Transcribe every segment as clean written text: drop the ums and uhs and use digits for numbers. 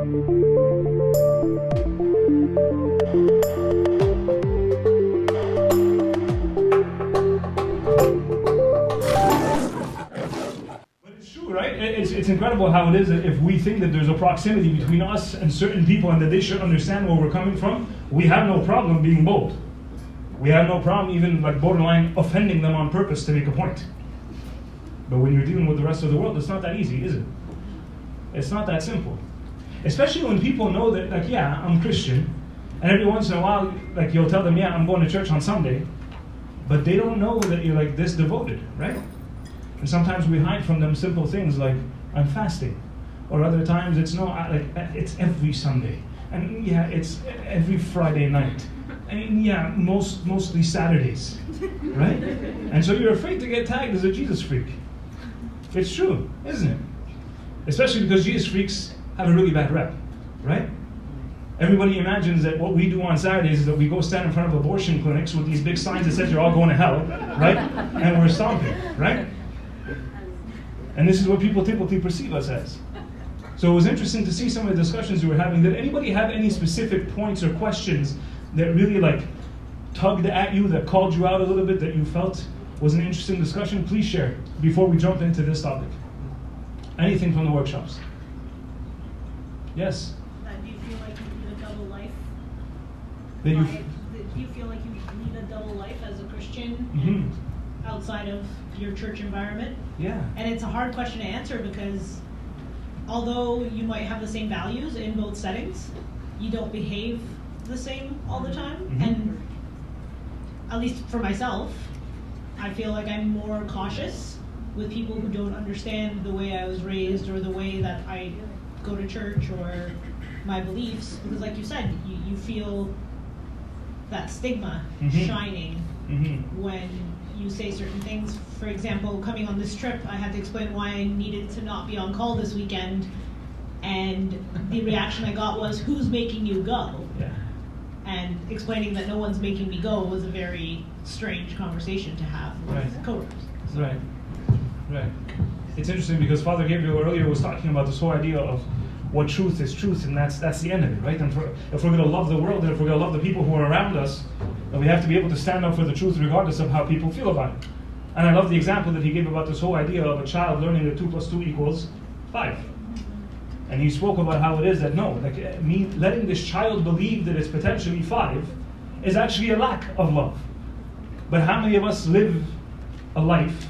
It's incredible how it is that if we think that there's a proximity between us and certain people and that they should understand where we're coming from, we have no problem being bold. We have no problem even like borderline offending them on purpose to make a point. But when you're dealing with the rest of the world, it's not that easy, is it? It's not that simple. Especially when people know that, like, yeah, I'm Christian, and every once in a while, like, you'll tell them, yeah, I'm going to church on Sunday, but they don't know that you're like this devoted, right? And sometimes we hide from them simple things like, I'm fasting. Or other times it's no, like, it's every Sunday. And yeah, it's every Friday night. And yeah, mostly Saturdays, right? And so you're afraid to get tagged as a Jesus freak. It's true, isn't it? Especially because Jesus freaks have a really bad rep, right? Everybody imagines that what we do on Saturdays is that we go stand in front of abortion clinics with these big signs that says you're all going to hell, right? And we're stomping, right? And this is what people typically perceive us as. So it was interesting to see some of the discussions we were having. Did anybody have any specific points or questions that really like tugged at you, that called you out a little bit, that you felt was an interesting discussion? Please share before we jump into this topic. Anything from the workshops? Yes? Do you feel like you need a double life? Do you feel like you need a double life as a Christian outside of your church environment? Yeah. And it's a hard question to answer because although you might have the same values in both settings, you don't behave the same all the time. And at least for myself, I feel like I'm more cautious with people who don't understand the way I was raised or the way that I go to church or my beliefs, because like you said, you feel that stigma shining when you say certain things. For example, coming on this trip, I had to explain why I needed to not be on call this weekend, and the reaction I got was, who's making you go? Yeah. And explaining that no one's making me go was a very strange conversation to have with coworkers. Right. It's interesting because Father Gabriel earlier was talking about this whole idea of what truth is truth, and that's the end of it, right? And if we're going to love the world, and if we're going to love the people who are around us, then we have to be able to stand up for the truth regardless of how people feel about it. And I love the example that he gave about this whole idea of a child learning that 2 + 2 = 5. And he spoke about how it is that no, like me letting this child believe that it's potentially 5 is actually a lack of love. But how many of us live a life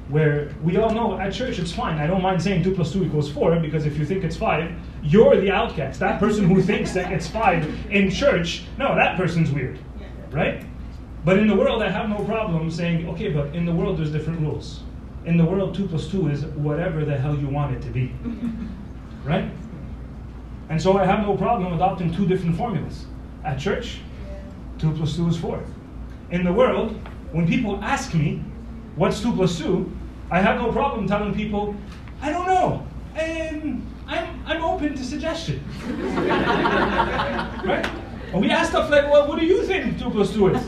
where we all know at church it's fine. I don't mind saying 2 + 2 = 4, because if you think it's 5, you're the outcast. That person who thinks that it's 5 in church, no, that person's weird, right? But in the world, I have no problem saying, okay, but in the world there's different rules. In the world, 2 + 2 is whatever the hell you want it to be, right? And so I have no problem adopting 2 different formulas. At church, 2 + 2 is 4. In the world, when people ask me, what's 2 + 2? I have no problem telling people, I don't know. I'm open to suggestion. Right? And we ask stuff like, well, what do you think 2 + 2 is?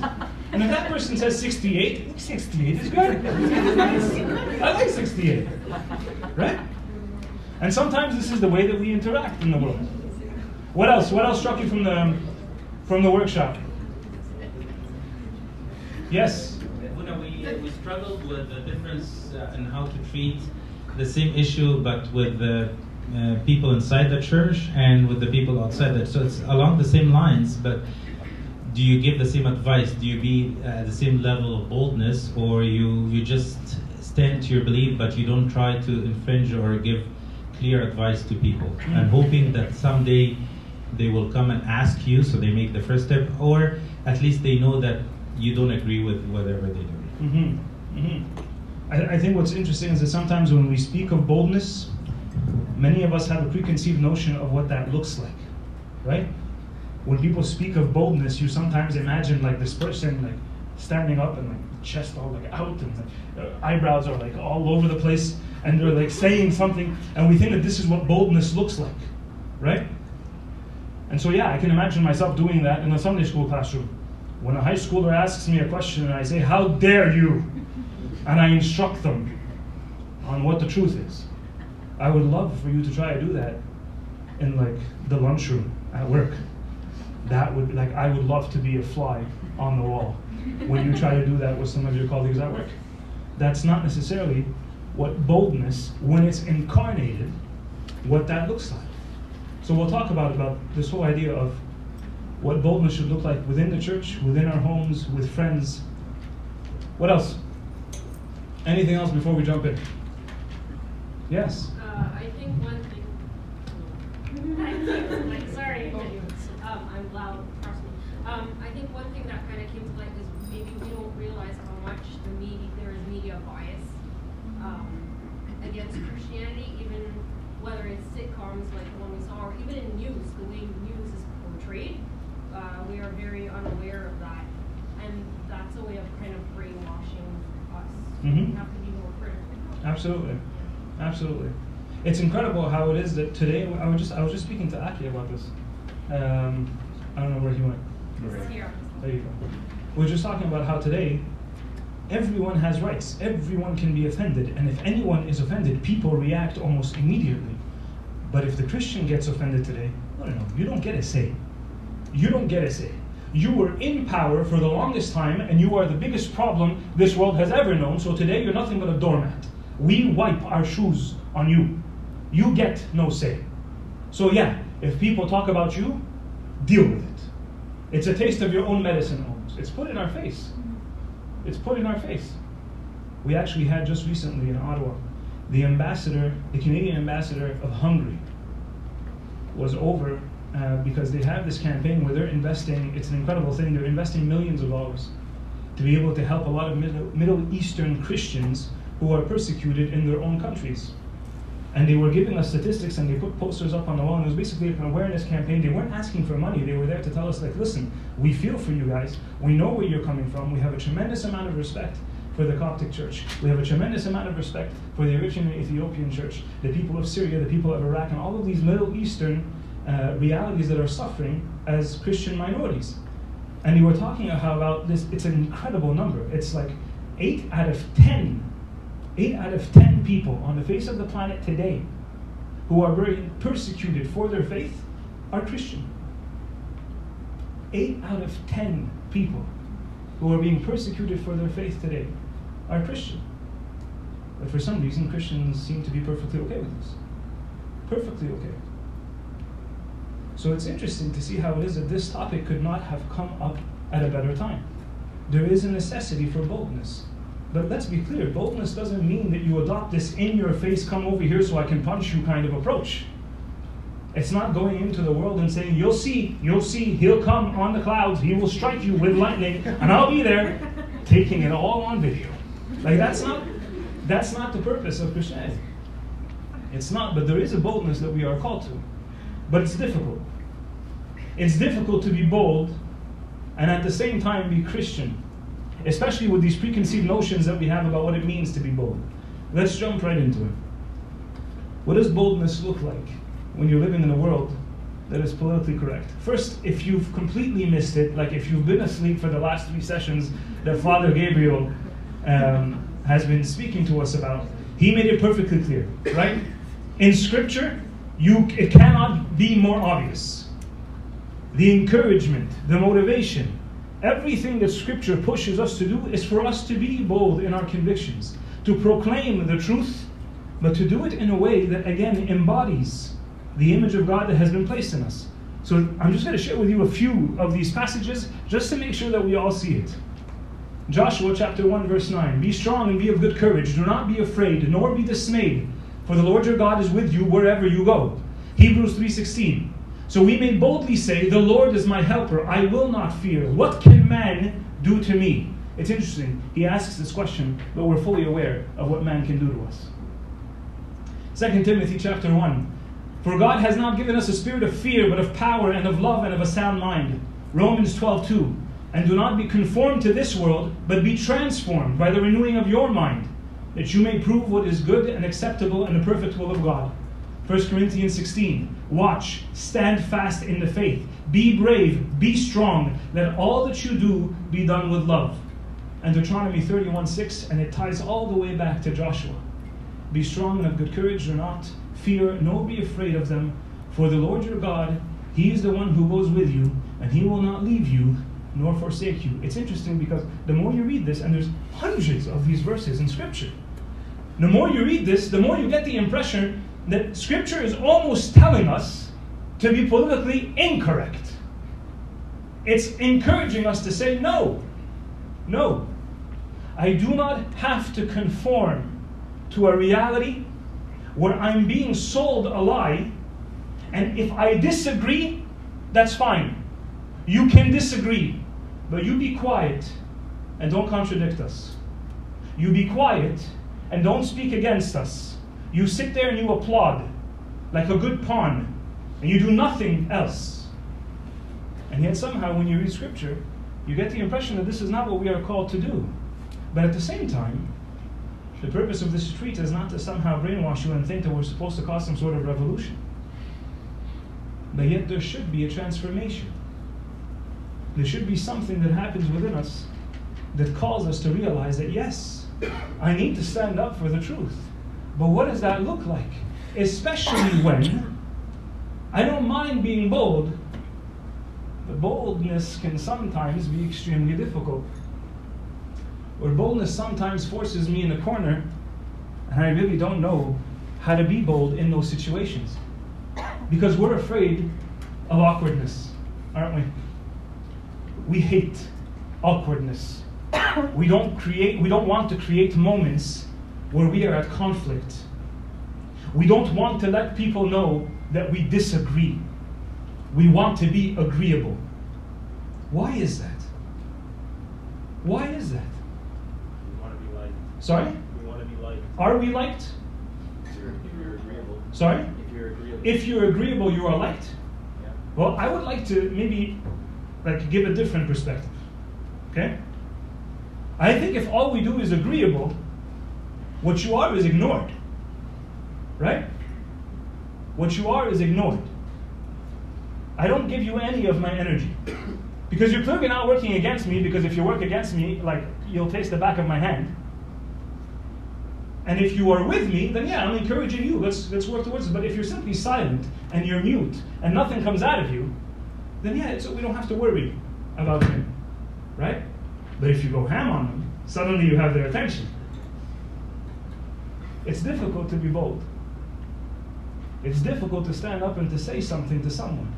And if that person says 68, 68 is good. I like 68. Right? And sometimes this is the way that we interact in the world. What else? What else struck you from the workshop? Yes? We struggled with the difference in how to treat the same issue, but with the people inside the church and with the people outside it. So it's along the same lines, but do you give the same advice? Do you be at the same level of boldness, or you just stand to your belief, but you don't try to infringe or give clear advice to people, and hoping that someday they will come and ask you, so they make the first step, or at least they know that you don't agree with whatever they do. I think what's interesting is that sometimes when we speak of boldness, many of us have a preconceived notion of what that looks like, right? When people speak of boldness, you sometimes imagine like this person like standing up and like chest all like out, and like, their eyebrows are like all over the place, and they're like saying something, and we think that this is what boldness looks like, right? And so yeah, I can imagine myself doing that in a Sunday school classroom. When a high schooler asks me a question and I say, how dare you? And I instruct them on what the truth is. I would love for you to try to do that in like the lunchroom at work. That would, like, I would love to be a fly on the wall when you try to do that with some of your colleagues at work. That's not necessarily what boldness, when it's incarnated, what that looks like. So we'll talk about this whole idea of what boldness should look like within the church, within our homes, with friends. What else? Anything else before we jump in? Yes? I think one thing, sorry, I'm loud, trust me. I think one thing that kind of came to light is maybe we don't realize how much there is media bias against Christianity, even whether it's sitcoms like the one we saw, or even in news, the way news is portrayed. We are very unaware of that, and that's a way of kind of brainwashing us. Mm-hmm. We have to be more critical. Absolutely. Absolutely. It's incredible how it is that today, I was just speaking to Aki about this. I don't know where he went. Here. There you go. We were just talking about how today, everyone has rights. Everyone can be offended. And if anyone is offended, people react almost immediately. But if the Christian gets offended today, no, you don't get a say. You don't get a say. You were in power for the longest time, and you are the biggest problem this world has ever known, so today you're nothing but a doormat. We wipe our shoes on you. You get no say. So yeah, if people talk about you, deal with it. It's a taste of your own medicine almost. It's put in our face. It's put in our face. We actually had just recently in Ottawa, the Canadian ambassador of Hungary was over because they have this campaign where they're investing, it's an incredible thing, they're investing millions of dollars to be able to help a lot of Middle Eastern Christians who are persecuted in their own countries. And they were giving us statistics, and they put posters up on the wall, and it was basically an awareness campaign. They weren't asking for money. They were there to tell us, like, listen, we feel for you guys. We know where you're coming from. We have a tremendous amount of respect for the Coptic church. We have a tremendous amount of respect for the Eritrean and Ethiopian church, the people of Syria, the people of Iraq, and all of these Middle Eastern realities that are suffering as Christian minorities. And they were talking about this. It's an incredible number. It's like 8 out of 10 people on the face of the planet today who are very persecuted for their faith are Christian. 8 out of 10 people who are being persecuted for their faith today are Christian. But for some reason, Christians seem to be perfectly okay with this. Perfectly okay. So it's interesting to see how it is that this topic could not have come up at a better time. There is a necessity for boldness. But let's be clear, boldness doesn't mean that you adopt this in your face, come over here so I can punch you kind of approach. It's not going into the world and saying, you'll see, he'll come on the clouds, he will strike you with lightning, and I'll be there, taking it all on video. Like that's not the purpose of Christianity. It's not, but there is a boldness that we are called to. But it's difficult. It's difficult to be bold and at the same time be Christian, especially with these preconceived notions that we have about what it means to be bold. Let's jump right into it. What does boldness look like when you're living in a world that is politically correct? First, if you've completely missed it, like if you've been asleep for the last 3 sessions that Father Gabriel has been speaking to us about, he made it perfectly clear, right? In Scripture, it cannot be more obvious. The encouragement, the motivation, everything that Scripture pushes us to do is for us to be bold in our convictions, to proclaim the truth, but to do it in a way that, again, embodies the image of God that has been placed in us. So I'm just going to share with you a few of these passages just to make sure that we all see it. Joshua chapter 1 verse 9, be strong and be of good courage, do not be afraid, nor be dismayed, for the Lord your God is with you wherever you go. Hebrews 3:16, so we may boldly say, the Lord is my helper, I will not fear. What can man do to me? It's interesting, he asks this question, but we're fully aware of what man can do to us. 2 Timothy chapter 1, for God has not given us a spirit of fear, but of power and of love and of a sound mind. Romans 12:2, and do not be conformed to this world, but be transformed by the renewing of your mind, that you may prove what is good and acceptable and the perfect will of God. 1 Corinthians 16, watch, stand fast in the faith, be brave, be strong, let all that you do be done with love. And Deuteronomy 31:6, and it ties all the way back to Joshua. Be strong and of good courage, do not fear, nor be afraid of them, For the Lord your God, He is the one who goes with you, and He will not leave you nor forsake you. It's interesting because the more you read this, and there's hundreds of these verses in Scripture, the more you read this, the more you get the impression that Scripture is almost telling us to be politically incorrect. It's encouraging us to say, no, I do not have to conform to a reality where I'm being sold a lie, and if I disagree, that's fine. You can disagree, but you be quiet and don't contradict us. You be quiet and don't speak against us. You sit there and you applaud like a good pawn, and you do nothing else. And yet somehow when you read Scripture, you get the impression that this is not what we are called to do. But at the same time, the purpose of this retreat is not to somehow brainwash you and think that we're supposed to cause some sort of revolution. But yet there should be a transformation. There should be something that happens within us that calls us to realize that yes, I need to stand up for the truth. But what does that look like? Especially when I don't mind being bold, but boldness can sometimes be extremely difficult. Where boldness sometimes forces me in a corner, and I really don't know how to be bold in those situations. Because we're afraid of awkwardness, aren't we? We hate awkwardness. We don't want to create moments where we are at conflict. We don't want to let people know that we disagree. We want to be agreeable. Why is that? Why is that? We want to be liked. Sorry? We want to be liked. Are we liked? If you're agreeable. Sorry? If you're agreeable. If you're agreeable, you are liked? Yeah. Well, I would like to maybe give a different perspective. Okay? I think if all we do is agreeable, what you are is ignored. Right? What you are is ignored. I don't give you any of my energy. Because you're clearly not working against me, because if you work against me, you'll taste the back of my hand. And if you are with me, then yeah, I'm encouraging you. Let's work towards it. But if you're simply silent and you're mute and nothing comes out of you, then yeah, we don't have to worry about him. Right? But if you go ham on them, suddenly you have their attention. It's difficult to be bold. It's difficult to stand up and to say something to someone.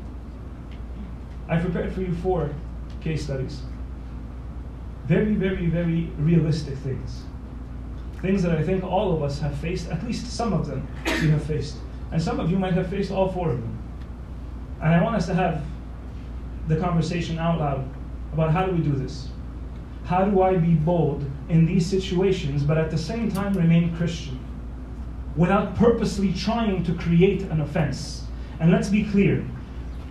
I prepared for you 4 case studies. Very, very, very realistic things. Things that I think all of us have faced, at least some of them we have faced. And some of you might have faced all 4 of them. And I want us to have the conversation out loud about how do we do this? How do I be bold in these situations, but at the same time remain Christian, without purposely trying to create an offense? And let's be clear,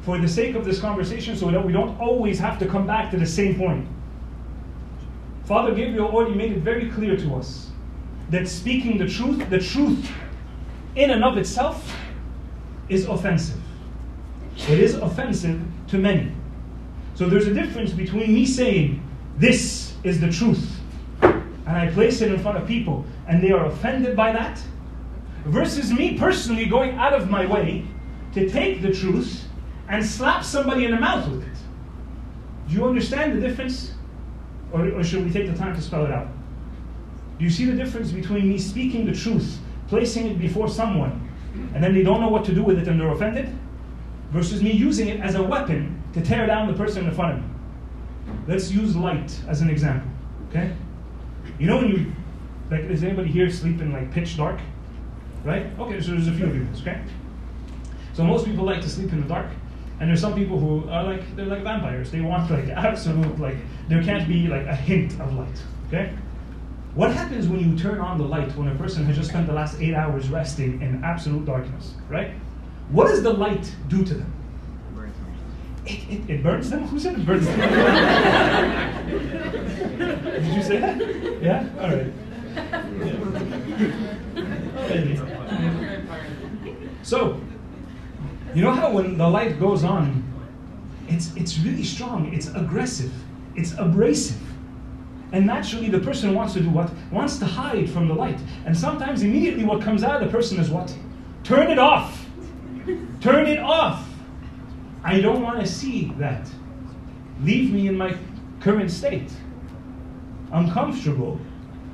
for the sake of this conversation, so that we don't always have to come back to the same point. Father Gabriel already made it very clear to us that speaking the truth in and of itself is offensive. It is offensive to many. So there's a difference between me saying, this is the truth, and I place it in front of people, and they are offended by that, versus me personally going out of my way to take the truth and slap somebody in the mouth with it. Do you understand the difference? Or should we take the time to spell it out? Do you see the difference between me speaking the truth, placing it before someone, and then they don't know what to do with it and they're offended, versus me using it as a weapon to tear down the person in front of me? Let's use light as an example, okay? You know when you, is anybody here sleep in pitch dark? Right? Okay, so there's a few of you, okay? So most people like to sleep in the dark, and there's some people who are they're like vampires. They want absolute, there can't be a hint of light, okay? What happens when you turn on the light when a person has just spent the last 8 hours resting in absolute darkness, right? What does the light do to them? It burns them? Who said it burns them? Did you say that? Yeah? All right. Maybe. So, you know how when the light goes on, it's really strong, it's aggressive, it's abrasive. And naturally the person wants to do what? Wants to hide from the light. And sometimes immediately what comes out of the person is what? Turn it off. Turn it off. I don't want to see that. Leave me in my current state. I'm comfortable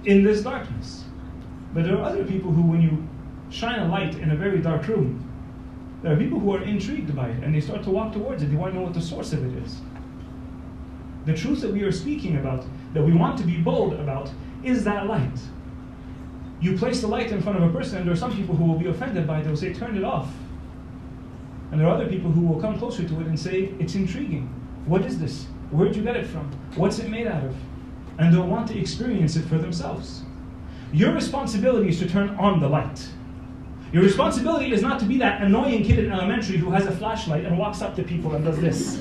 in this darkness. But there are other people who, when you shine a light in a very dark room, there are people who are intrigued by it and they start to walk towards it. They want to know what the source of it is. The truth that we are speaking about, that we want to be bold about, is that light. You place the light in front of a person and there are some people who will be offended by it. They'll say, turn it off. And there are other people who will come closer to it and say, it's intriguing. What is this? Where'd you get it from? What's it made out of? And they'll want to experience it for themselves. Your responsibility is to turn on the light. Your responsibility is not to be that annoying kid in elementary who has a flashlight and walks up to people and does this.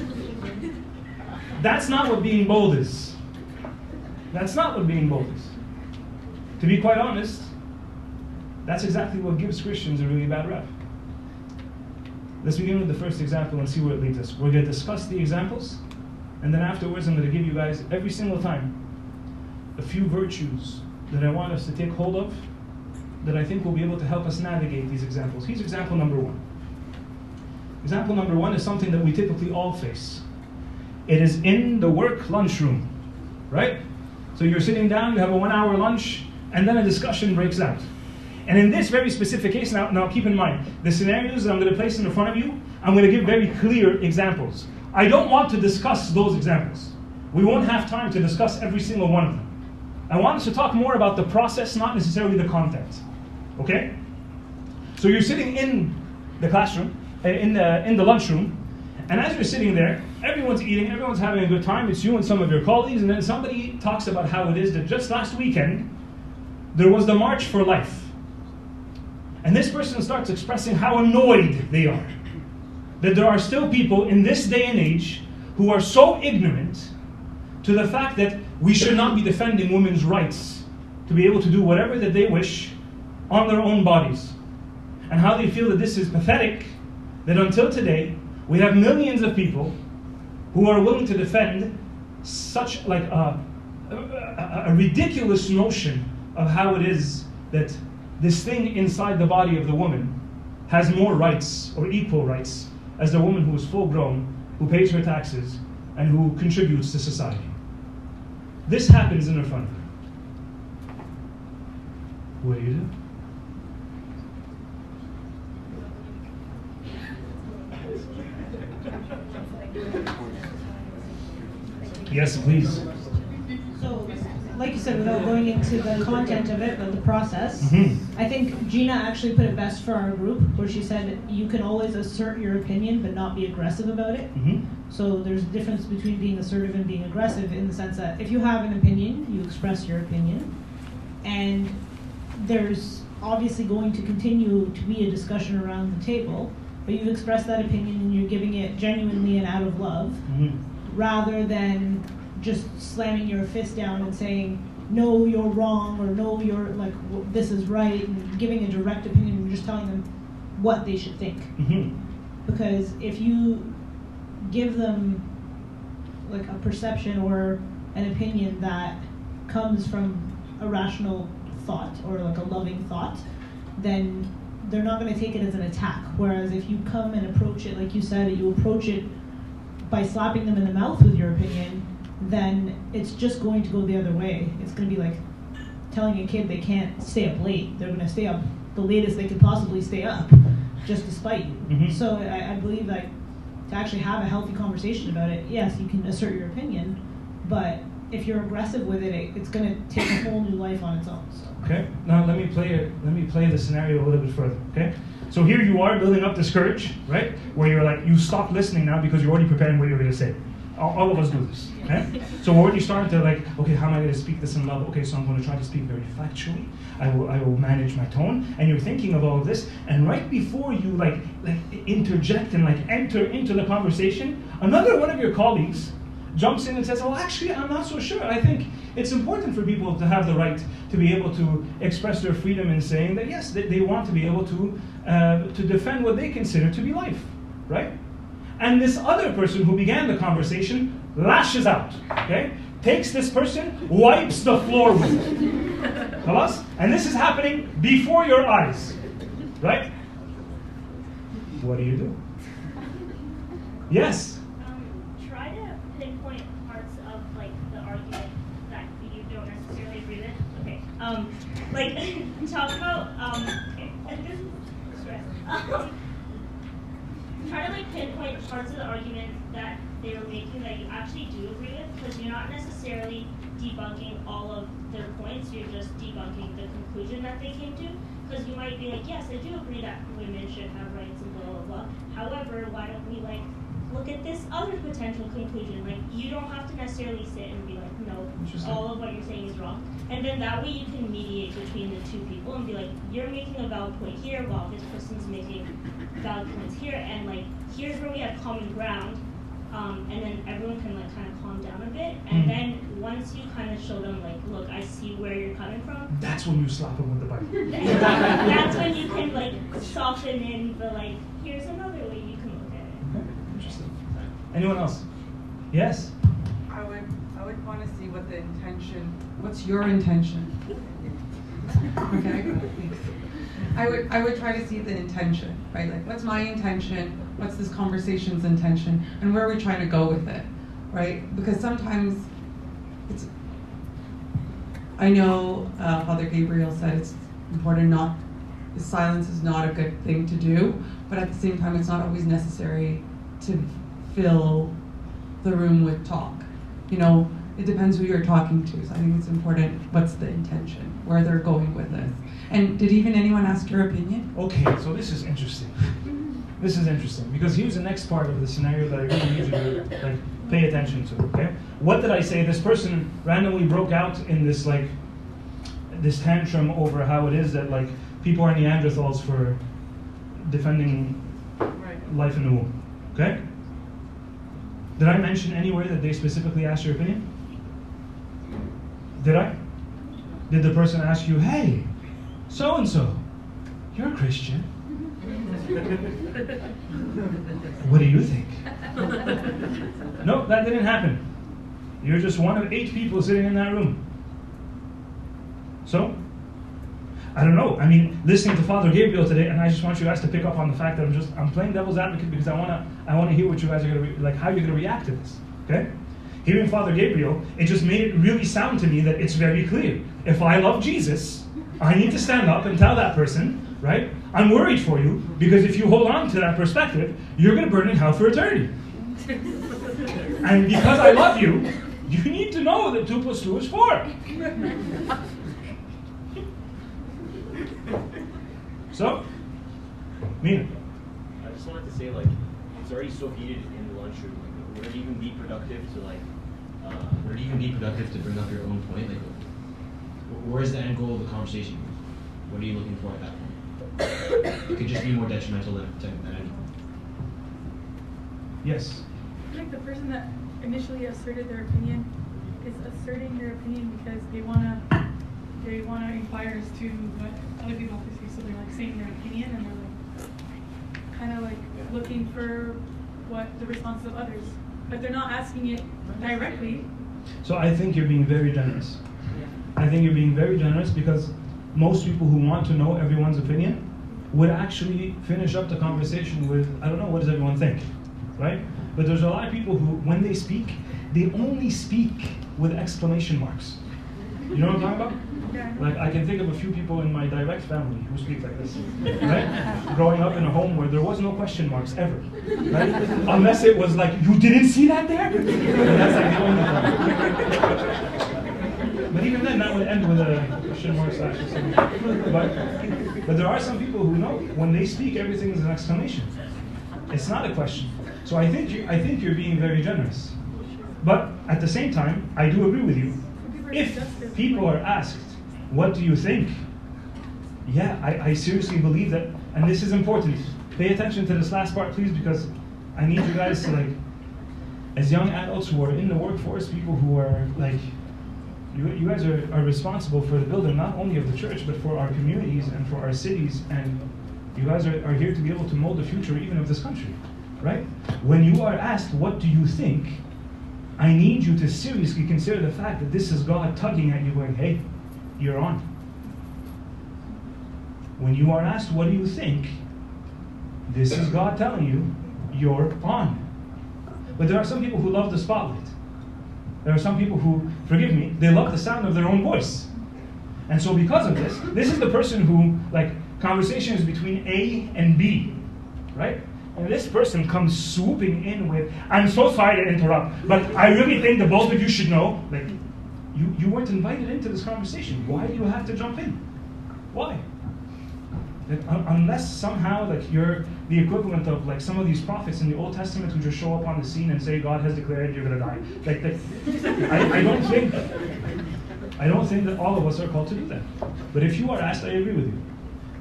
That's not what being bold is. That's not what being bold is. To be quite honest, that's exactly what gives Christians a really bad rep. Let's begin with the first example and see where it leads us. We're going to discuss the examples, and then afterwards I'm going to give you guys, every single time, a few virtues that I want us to take hold of, that I think will be able to help us navigate these examples. Here's example number one. Example number one is something that we typically all face. It is in the work lunchroom, right? So you're sitting down, you have a 1 hour lunch, and then a discussion breaks out. And in this very specific case, now keep in mind, the scenarios that I'm going to place in front of you, I'm going to give very clear examples. I don't want to discuss those examples. We won't have time to discuss every single one of them. I want us to talk more about the process, not necessarily the content. Okay? So you're sitting in the classroom, in the lunchroom, and as you're sitting there, everyone's eating, everyone's having a good time. It's you and some of your colleagues, and then somebody talks about how it is that just last weekend, there was the March for Life. And this person starts expressing how annoyed they are. That there are still people in this day and age who are so ignorant to the fact that we should not be defending women's rights to be able to do whatever that they wish on their own bodies. And how they feel that this is pathetic, that until today, we have millions of people who are willing to defend such like a ridiculous notion of how it is that this thing inside the body of the woman has more rights or equal rights as the woman who is full grown, who pays her taxes, and who contributes to society. This happens in front of her. What do you do? Yes, please. So, like you said, without going into the content of it, but the process, I think Gina actually put it best for our group, where she said you can always assert your opinion but not be aggressive about it. So there's a difference between being assertive and being aggressive, in the sense that if you have an opinion, you express your opinion, and there's obviously going to continue to be a discussion around the table, but you've expressed that opinion and you're giving it genuinely and out of love, rather than just slamming your fist down and saying, no, you're wrong, or no, you're like, this is right, and giving a direct opinion and just telling them what they should think. Because if you give them like a perception or an opinion that comes from a rational thought or like a loving thought, then they're not going to take it as an attack. Whereas if you come and approach it, like you said, you approach it by slapping them in the mouth with your opinion, then it's just going to go the other way. It's going to be like telling a kid they can't stay up late. They're going to stay up the latest they could possibly stay up, just to spite you. So I believe that to actually have a healthy conversation about it, yes, you can assert your opinion, but if you're aggressive with it, it's going to take a whole new life on its own. So. Okay, now let me play the scenario a little bit further. Okay, so here you are building up this courage, right? Where you're like, you stop listening now because you're already preparing what you're going to say. All of us do this. Okay? So we're already starting to like, okay, how am I going to speak this in love? Okay, so I'm going to try to speak very factually. I will manage my tone. And you're thinking of all of this, and right before you like interject and like enter into the conversation, another one of your colleagues jumps in and says, well, actually, I'm not so sure. I think it's important for people to have the right to be able to express their freedom in saying that, yes, they want to be able to defend what they consider to be life, right? And this other person who began the conversation lashes out, okay? Takes this person, wipes the floor with it. Khalas? And this is happening before your eyes, right? What do you do? Yes. Try to pinpoint parts of like the argument that you don't necessarily agree with. Okay. Like talk about stress. Try to like pinpoint parts of the argument that they were making that you actually do agree with, because you're not necessarily debunking all of their points. You're just debunking the conclusion that they came to. Because you might be like, yes, I do agree that women should have rights and blah, blah, blah. However, why don't we like look at this other potential conclusion? Like, you don't have to necessarily sit and be like, no, all of what you're saying is wrong. And then that way you can mediate between the two people and be like, you're making a valid point here while this person's making valid points here. And like, here's where we have common ground. And then everyone can like kind of calm down a bit. And then once you kind of show them like, look, I see where you're coming from. That's when you slap them with the Bible. That's when you can like soften in the like, here's another way you can look at it. Okay, interesting. Anyone else? Yes? I would want to see what the intention, what's your intention? Okay? I would try to see the intention, right? Like, what's my intention? What's this conversation's intention? And where are we trying to go with it, right? Because sometimes it's, I know Father Gabriel said it's important not, silence is not a good thing to do, but at the same time, it's not always necessary to fill the room with talk. You know, it depends who you're talking to. So I think it's important, what's the intention, where they're going with this. And did even anyone ask your opinion? Okay, so this is interesting. This is interesting, because here's the next part of the scenario that I really need you to like pay attention to, okay? What did I say? This person randomly broke out in this like, this tantrum over how it is that like people are Neanderthals for defending life in the womb, okay? Did I mention anywhere that they specifically asked your opinion? Did I? Did the person ask you, hey, so-and-so, you're a Christian. What do you think? No, that didn't happen. You're just one of 8 people sitting in that room. So, I don't know. I mean, listening to Father Gabriel today, and I just want you guys to pick up on the fact that I'm playing devil's advocate because I wanna hear what you guys are gonna how you're gonna react to this. Okay? Hearing Father Gabriel, it just made it really sound to me that it's very clear. If I love Jesus, I need to stand up and tell that person, right? I'm worried for you because if you hold on to that perspective, you're gonna burn in hell for eternity. And because I love you, you need to know that 2 + 2 is 4. So, Mina. I just wanted to say, like, it's already so heated in the lunchroom. Like, would it even be productive to bring up your own point? Like, where's the end goal of the conversation? What are you looking for at that point? It could just be more detrimental than anything. Yes. Like the person that initially asserted their opinion is asserting their opinion because they wanna inquire as to what other people have to say. So they're like saying their opinion and they're like kind of like looking for what the response of others, but they're not asking it directly. So I think you're being very generous. I think you're being very generous because most people who want to know everyone's opinion would actually finish up the conversation with, I don't know, what does everyone think, right? But there's a lot of people who, when they speak, they only speak with exclamation marks. You know what I'm talking about? Yeah. Like, I can think of a few people in my direct family who speak like this, right? Growing up in a home where there was no question marks ever, right? Unless it was like, you didn't see that there? And that's like the only thing. But even then, that would end with a question mark slash or something. But there are some people who know when they speak, everything is an exclamation. It's not a question. So I think you're being very generous. But at the same time, I do agree with you. If people are asked, what do you think? Yeah, I seriously believe that, and this is important. Pay attention to this last part, please, because I need you guys to, like, as young adults who are in the workforce, people who are, like, you guys are responsible for the building not only of the church, but for our communities and for our cities, and you guys are here to be able to mold the future even of this country, right? When you are asked, what do you think? I need you to seriously consider the fact that this is God tugging at you going, hey, you're on. When you are asked, what do you think? This is God telling you, you're on. But there are some people who love the spotlight. There are some people who, forgive me, they love the sound of their own voice. And so because of this is the person who, like, conversation is between A and B, right? And this person comes swooping in with, I'm so sorry to interrupt, but I really think the both of you should know, like, you weren't invited into this conversation. Why do you have to jump in? Why? Like, unless somehow, like, you're the equivalent of, like, some of these prophets in the Old Testament who just show up on the scene and say, God has declared you're going to die. Like, I don't think that all of us are called to do that. But if you are asked, I agree with you.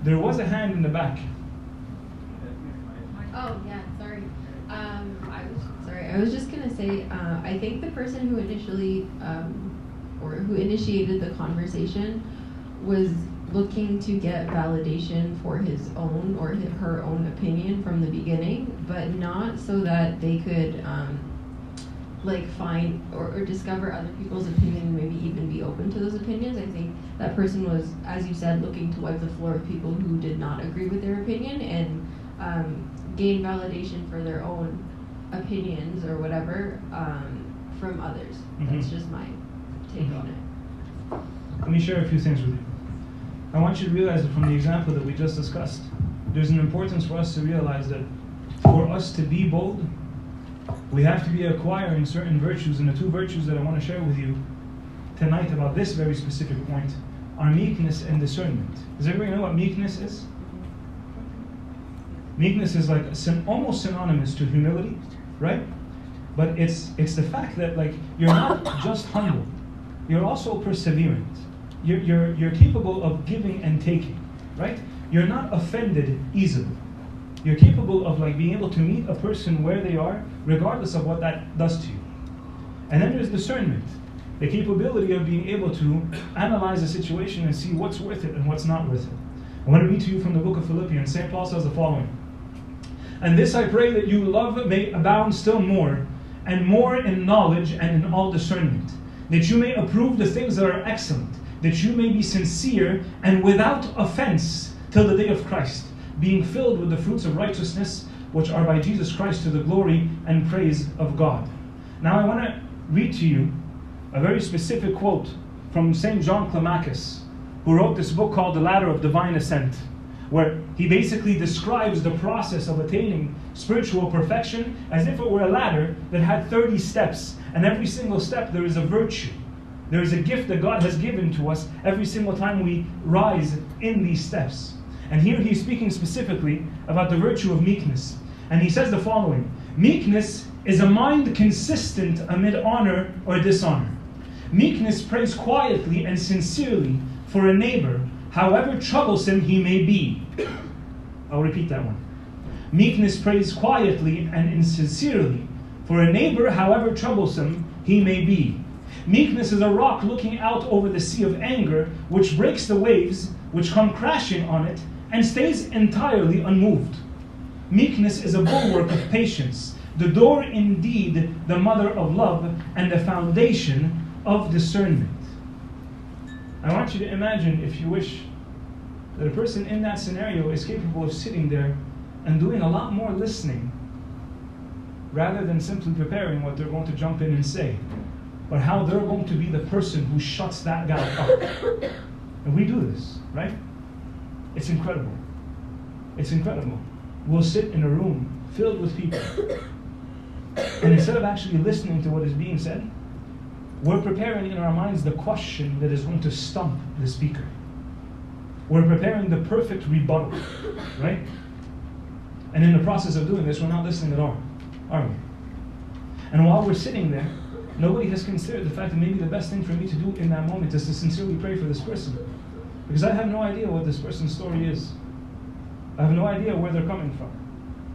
There was a hand in the back. Oh yeah, sorry. I was just gonna say, I think the person who initially, or who initiated the conversation, was looking to get validation for his own or her own opinion from the beginning, but not so that they could like find or discover other people's opinion and maybe even be open to those opinions. I think that person was, as you said, looking to wipe the floor with people who did not agree with their opinion and gain validation for their own opinions or whatever from others. That's just my take on it. Let me share a few things with you. I want you to realize that from the example that we just discussed, there's an importance for us to realize that for us to be bold, we have to be acquiring certain virtues, and the two virtues that I want to share with you tonight about this very specific point are meekness and discernment. Does everybody know what meekness is? Meekness is like almost synonymous to humility, right? But it's the fact that, like, you're not just humble, you're also perseverant. You're capable of giving and taking, right? You're not offended easily. You're capable of, like, being able to meet a person where they are, regardless of what that does to you. And then there's discernment, the capability of being able to analyze a situation and see what's worth it and what's not worth it. I want to read to you from the book of Philippians. St. Paul says the following: "And this I pray, that you love may abound still more, and more in knowledge and in all discernment, that you may approve the things that are excellent, that you may be sincere and without offense till the day of Christ, being filled with the fruits of righteousness, which are by Jesus Christ to the glory and praise of God." Now I want to read to you a very specific quote from St. John Climacus, who wrote this book called The Ladder of Divine Ascent, where he basically describes the process of attaining spiritual perfection as if it were a ladder that had 30 steps, and every single step there is a virtue. There is a gift that God has given to us every single time we rise in these steps. And here he's speaking specifically about the virtue of meekness. And he says the following: "Meekness is a mind consistent amid honor or dishonor. Meekness prays quietly and sincerely for a neighbor, however troublesome he may be." I'll repeat that one. Meekness prays quietly and sincerely for a neighbor, however troublesome he may be. Meekness is a rock looking out over the sea of anger, which breaks the waves which come crashing on it and stays entirely unmoved. Meekness is a bulwark of patience, the door indeed, the mother of love, and the foundation of discernment. I want you to imagine, if you wish, that a person in that scenario is capable of sitting there and doing a lot more listening, rather than simply preparing what they're going to jump in and say, but how they're going to be the person who shuts that guy up. And we do this, right? It's incredible. It's incredible. We'll sit in a room filled with people, and instead of actually listening to what is being said, we're preparing in our minds the question that is going to stump the speaker. We're preparing the perfect rebuttal, right? And in the process of doing this, we're not listening at all, are we? And while we're sitting there, nobody has considered the fact that maybe the best thing for me to do in that moment is to sincerely pray for this person. Because I have no idea what this person's story is. I have no idea where they're coming from.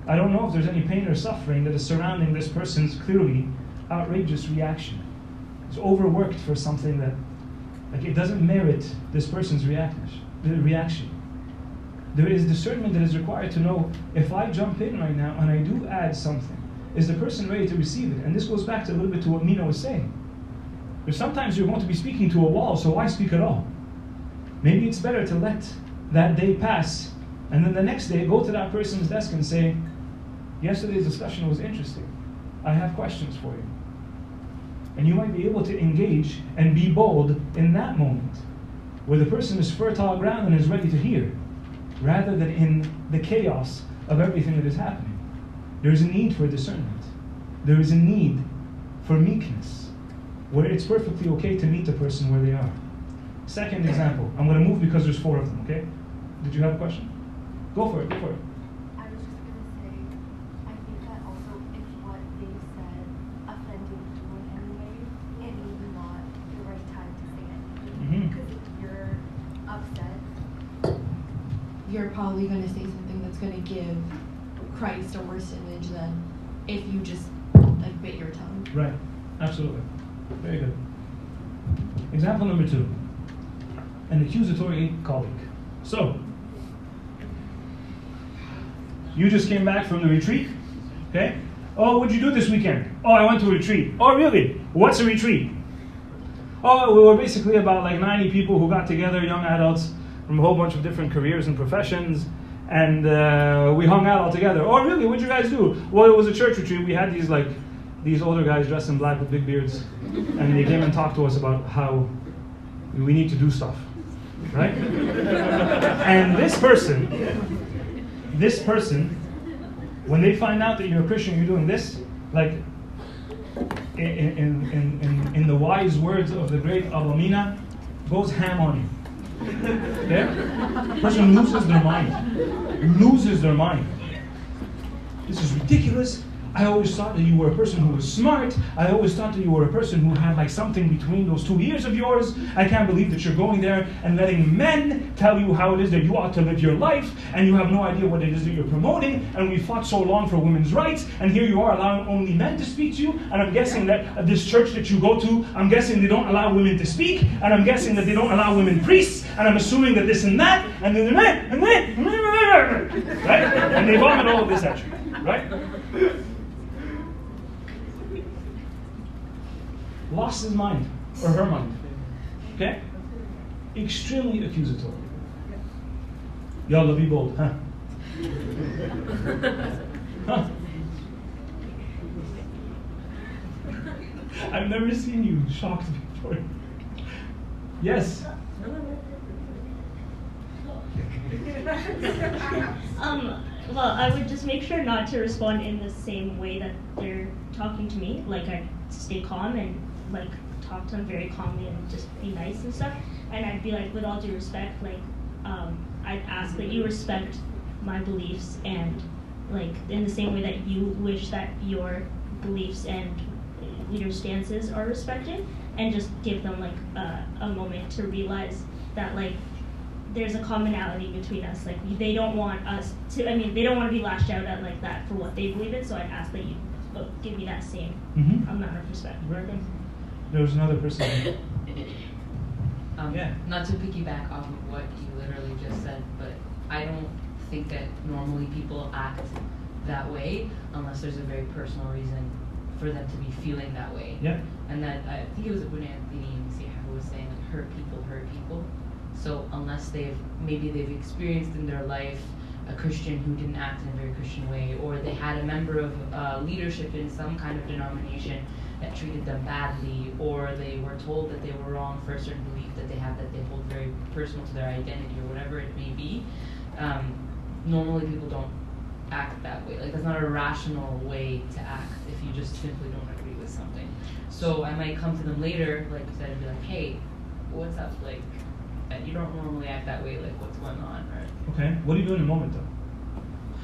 I don't know if there's any pain or suffering that is surrounding this person's clearly outrageous reaction. It's overworked for something that, like, it doesn't merit this person's reaction. There is discernment that is required to know, if I jump in right now and I do add something, is the person ready to receive it? And this goes back to a little bit to what Mina was saying. There's sometimes you're going to be speaking to a wall, so why speak at all? Maybe it's better to let that day pass, and then the next day go to that person's desk and say, yesterday's discussion was interesting. I have questions for you. And you might be able to engage and be bold in that moment, where the person is fertile ground and is ready to hear, rather than in the chaos of everything that is happening. There is a need for discernment. There is a need for meekness, where it's perfectly okay to meet a person where they are. Second example, I'm going to move because there's 4 of them, okay? Did you have a question? Go for it, go for it. I was just going to say, I think that also if what they said offended you in any way, it may be not the right time to say it. Because if you're upset, You're probably going to say something that's going to give Christ a worse image than if you just like bit your tongue. Right, absolutely. Very good. Example number 2, an accusatory colleague. So, you just came back from the retreat, okay? Oh, what'd you do this weekend? Oh, I went to a retreat. Oh, really? What's a retreat? Oh, we were basically about like 90 people who got together, young adults from a whole bunch of different careers and professions, and we hung out all together. Oh, really? What'd you guys do? Well, it was a church retreat. We had these older guys dressed in black with big beards, and they came and talked to us about how we need to do stuff, right? And this person, when they find out that you're a Christian, you're doing this, like in the wise words of the great Abamina, goes ham on you. Okay? Person loses their mind. Loses their mind. This is ridiculous. I always thought that you were a person who was smart. I always thought that you were a person who had like something between those 2 ears of yours. I can't believe that you're going there and letting men tell you how it is that you ought to live your life, and you have no idea what it is that you're promoting, and we fought so long for women's rights, and here you are allowing only men to speak to you, and I'm guessing that at this church that you go to, I'm guessing they don't allow women to speak, and I'm guessing that they don't allow women priests, and I'm assuming that this and that, and then right? And they vomit all of this at you, right? Lost his mind, or her mind. Okay? Extremely accusatory. Yalla, be bold, huh? Huh? I've never seen you shocked before. Yes? Well, I would just make sure not to respond in the same way that they're talking to me. Like, I'd stay calm and like talk to them very calmly and just be nice and stuff. And I'd be like, with all due respect, like, I'd ask that you respect my beliefs, and like in the same way that you wish that your beliefs and your stances are respected, and just give them like a moment to realize that like there's a commonality between us. Like, they don't want us to, they don't want to be lashed out at like that for what they believe in, so I'd ask that you give me that same amount of respect. Very good. There was another person. Yeah. Not to piggyback off of what you literally just said, but I don't think that normally people act that way unless there's a very personal reason for them to be feeling that way. Yeah. And that, I think it was Abu Anthony who was saying, like, hurt people. So unless they've experienced in their life a Christian who didn't act in a very Christian way, or they had a member of leadership in some kind of denomination that treated them badly, or they were told that they were wrong for a certain belief that they have that they hold very personal to their identity, or whatever it may be, normally people don't act that way. Like, that's not a rational way to act if you just simply don't agree with something. So I might come to them later, like you said, and be like, hey, what's up? Like, you don't normally act that way, like, what's going on, right? Okay, what do you do in the moment though?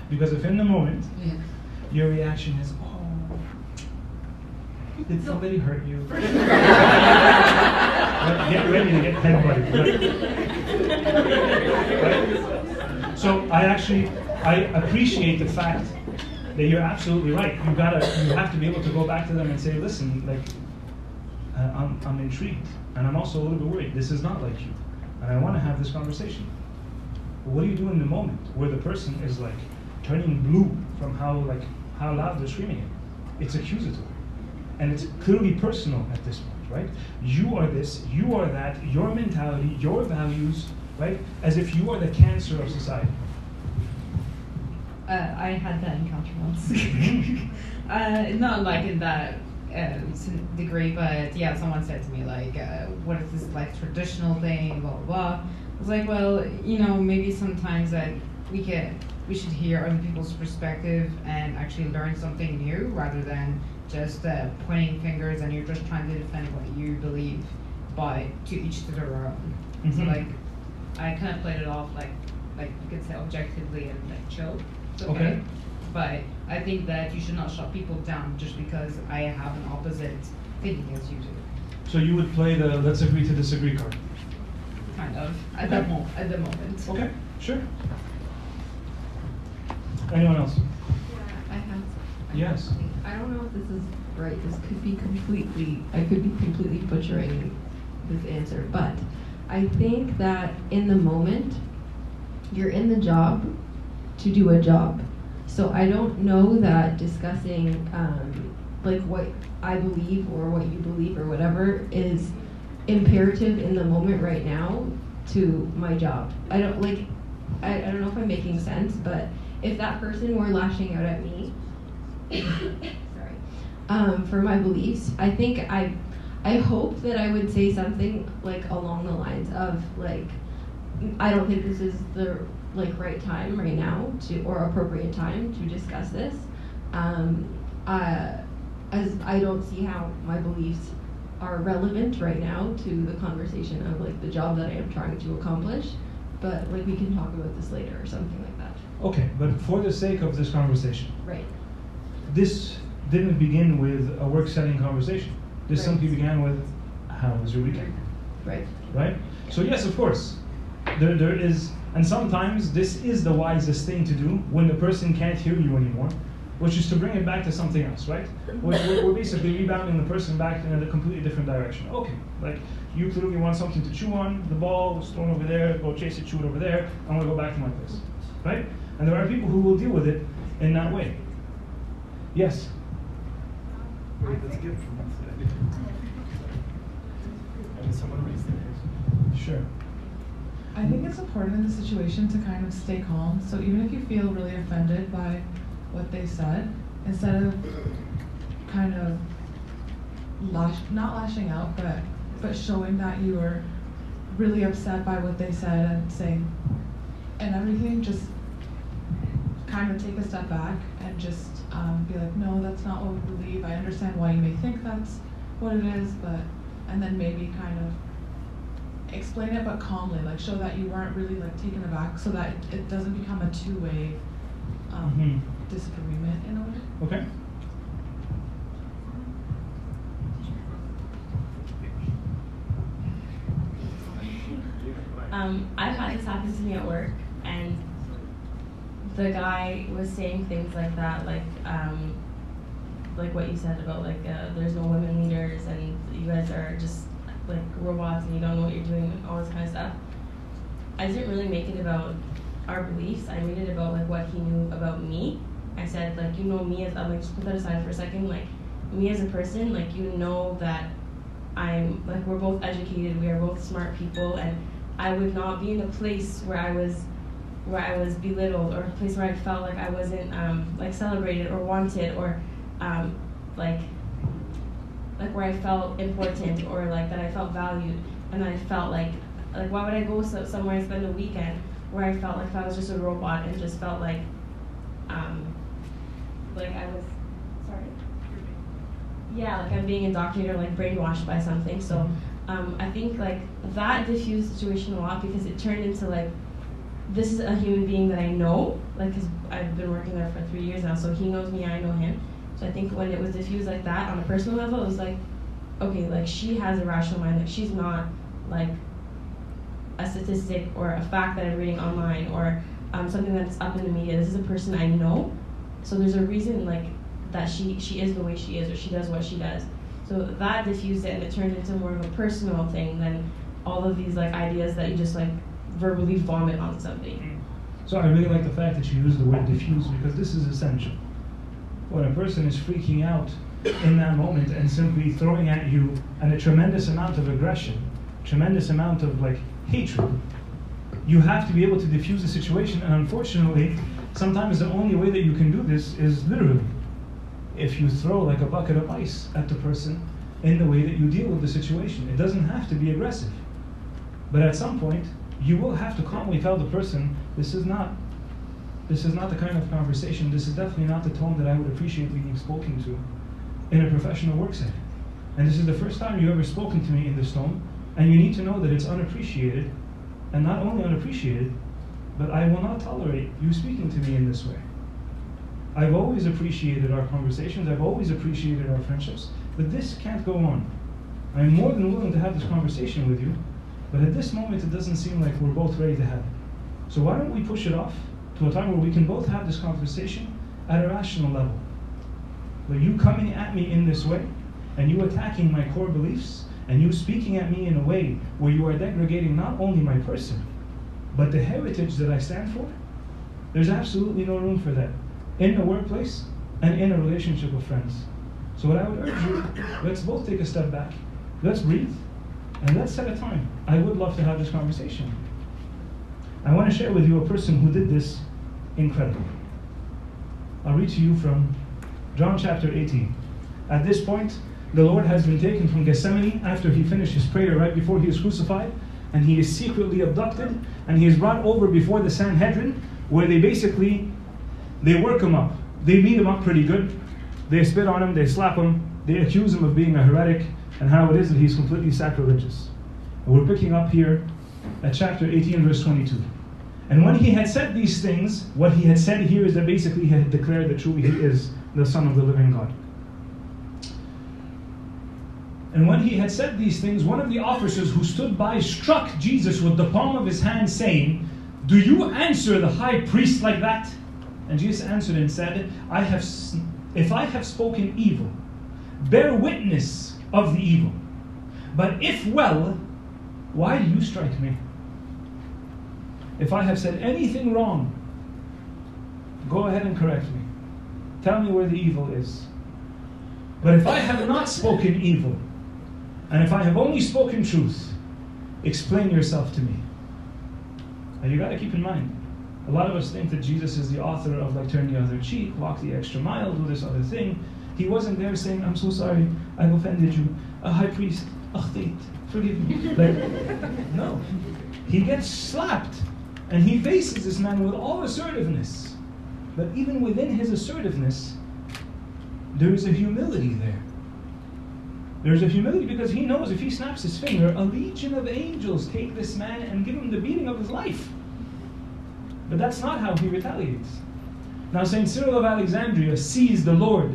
Because if in the moment, your reaction is, oh, did somebody hurt you? Get ready to get headbutted. Right? So I appreciate the fact that you're absolutely right. You have to be able to go back to them and say, listen, like, I'm intrigued, and I'm also a little bit worried. This is not like you, and I want to have this conversation. But what do you do in the moment where the person is like turning blue from how loud they're screaming it? It's accusatory, and it's clearly personal at this point, right? You are this, you are that, your mentality, your values, right? As if you are the cancer of society. I had that encounter once. Not like in that degree, but yeah, someone said to me like, what is this like traditional thing, blah blah blah. I was like, well, maybe sometimes that we should hear other people's perspective and actually learn something new rather than just pointing fingers and you're just trying to defend what you believe by to each to their own. Mm-hmm. So like, I kind of played it off like you could say objectively and like chill. It's okay. But I think that you should not shut people down just because I have an opposite thinking as you do. So you would play the let's agree to disagree card? Kind of, at the moment. Okay, sure. Anyone else? I have. Yes. I don't know if this is right. I could be completely butchering this answer, but I think that in the moment, you're in the job to do a job. So I don't know that discussing like what I believe or what you believe or whatever is imperative in the moment right now to my job. I don't know if I'm making sense, but if that person were lashing out at me for my beliefs, I think I hope that I would say something like along the lines of like, I don't think this is the right time right now or appropriate time to discuss this, as I don't see how my beliefs are relevant right now to the conversation of like the job that I am trying to accomplish, but like we can talk about this later or something like that. Okay, but for the sake of this conversation, Right. this didn't begin with a work setting conversation. This simply began with, how was your weekend? Right. Right? So yes, of course, there is, and sometimes this is the wisest thing to do when the person can't hear you anymore, which is to bring it back to something else, right? We're basically rebounding the person back in a completely different direction. Okay, like you clearly want something to chew on, the ball was thrown over there, go chase it, chew it over there, I'm gonna go back to my place, right? And there are people who will deal with it in that way. Yes? Sure. I think it's important in the situation to kind of stay calm. So even if you feel really offended by what they said, instead of kind of not lashing out, but showing that you were really upset by what they said and saying and everything, just kind of take a step back and just be like, no, that's not what we believe. I understand why you may think that's what it is, and then maybe kind of explain it, but calmly, like show that you weren't really like taken aback, so that it doesn't become a two-way disagreement in a way. Okay. I've had this happen to me at work, and the guy was saying things like that, like what you said about like there's no women leaders and you guys are just like robots and you don't know what you're doing and all this kind of stuff. I didn't really make it about our beliefs. I made it about like what he knew about me. I said like, you know me as, I'm like, just put that aside for a second, like me as a person, like you know that I'm like, we're both educated, we are both smart people, and I would not be in a place where I was belittled, or a place where I felt like I wasn't like celebrated or wanted, or like where I felt important, or like that I felt valued, and I felt like why would I go somewhere and spend a weekend where I felt like I was just a robot and just felt like I was, sorry? Yeah, like I'm being indoctrinated or like brainwashed by something. So I think like that diffused the situation a lot, because it turned into like, this is a human being that I know, like, cause I've been working there for 3 years now, so he knows me, I know him. So I think when it was diffused like that on a personal level, it was like, okay, like she has a rational mind, like she's not like a statistic or a fact that I'm reading online, or something that's up in the media. This is a person I know, so there's a reason like that she is the way she is, or she does what she does. So that diffused it, and it turned into more of a personal thing than all of these like ideas that you just like verbally vomit on something. So I really like the fact that you use the word diffuse, because this is essential. When a person is freaking out in that moment and simply throwing at you a tremendous amount of aggression, tremendous amount of like hatred, you have to be able to diffuse the situation. And unfortunately, sometimes the only way that you can do this is literally. if you throw like a bucket of ice at the person in the way that you deal with the situation. It doesn't have to be aggressive. But at some point, you will have to calmly tell the person, this is not the kind of conversation, this is definitely not the tone that I would appreciate being spoken to in a professional work setting. And this is the first time you've ever spoken to me in this tone, and you need to know that it's unappreciated, and not only unappreciated, but I will not tolerate you speaking to me in this way. I've always appreciated our conversations, I've always appreciated our friendships, but this can't go on. I'm more than willing to have this conversation with you, but at this moment it doesn't seem like we're both ready to have it. So why don't we push it off to a time where we can both have this conversation at a rational level? But you coming at me in this way, and you attacking my core beliefs, and you speaking at me in a way where you are degrading not only my person, but the heritage that I stand for, there's absolutely no room for that in the workplace and in a relationship with friends. So what I would urge you, let's both take a step back, let's breathe, and let's set a time. I would love to have this conversation. I want to share with you a person who did this incredibly. I'll read to you from John chapter 18. At this point, the Lord has been taken from Gethsemane after he finished his prayer right before he is crucified, and he is secretly abducted, and he is brought over before the Sanhedrin, where they work him up. They beat him up pretty good. They spit on him, they slap him, they accuse him of being a heretic, and how it is that he's completely sacrilegious. And we're picking up here at chapter 18, verse 22. And when he had said these things, what he had said here is that basically he had declared that truly he is the Son of the living God. And when he had said these things, one of the officers who stood by struck Jesus with the palm of his hand, saying, "Do you answer the high priest like that?" And Jesus answered and said, if I have spoken evil, bear witness of the evil. But if well, why do you strike me? If I have said anything wrong, go ahead and correct me. Tell me where the evil is. But if I have not spoken evil, and if I have only spoken truth, explain yourself to me. And you got to keep in mind, a lot of us think that Jesus is the author of like turn the other cheek, walk the extra mile, do this other thing. He wasn't there saying, I'm so sorry, I've offended you. A high priest, forgive me. No. He gets slapped, and he faces this man with all assertiveness. But even within his assertiveness, there is a humility there. There's a humility because he knows if he snaps his finger, a legion of angels take this man and give him the beating of his life. But that's not how he retaliates. Now St. Cyril of Alexandria sees the Lord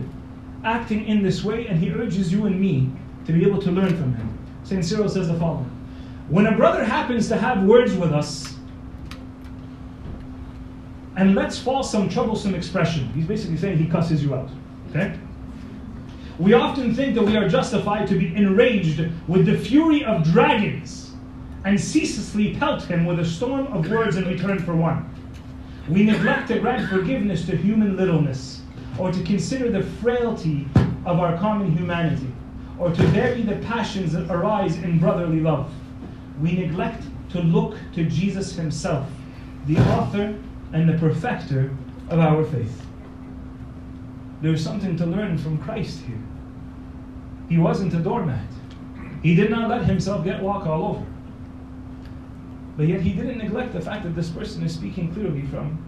acting in this way, and he urges you and me to be able to learn from him. St. Cyril says the following: when a brother happens to have words with us and lets fall some troublesome expression, he's basically saying he cusses you out. Okay? We often think that we are justified to be enraged with the fury of dragons and ceaselessly pelt him with a storm of words in return for one. We neglect to grant forgiveness to human littleness, or to consider the frailty of our common humanity, or to vary the passions that arise in brotherly love. We neglect to look to Jesus himself, the author and the perfecter of our faith. There's something to learn from Christ here. He wasn't a doormat. He did not let himself get walk all over. But yet he didn't neglect the fact that this person is speaking clearly from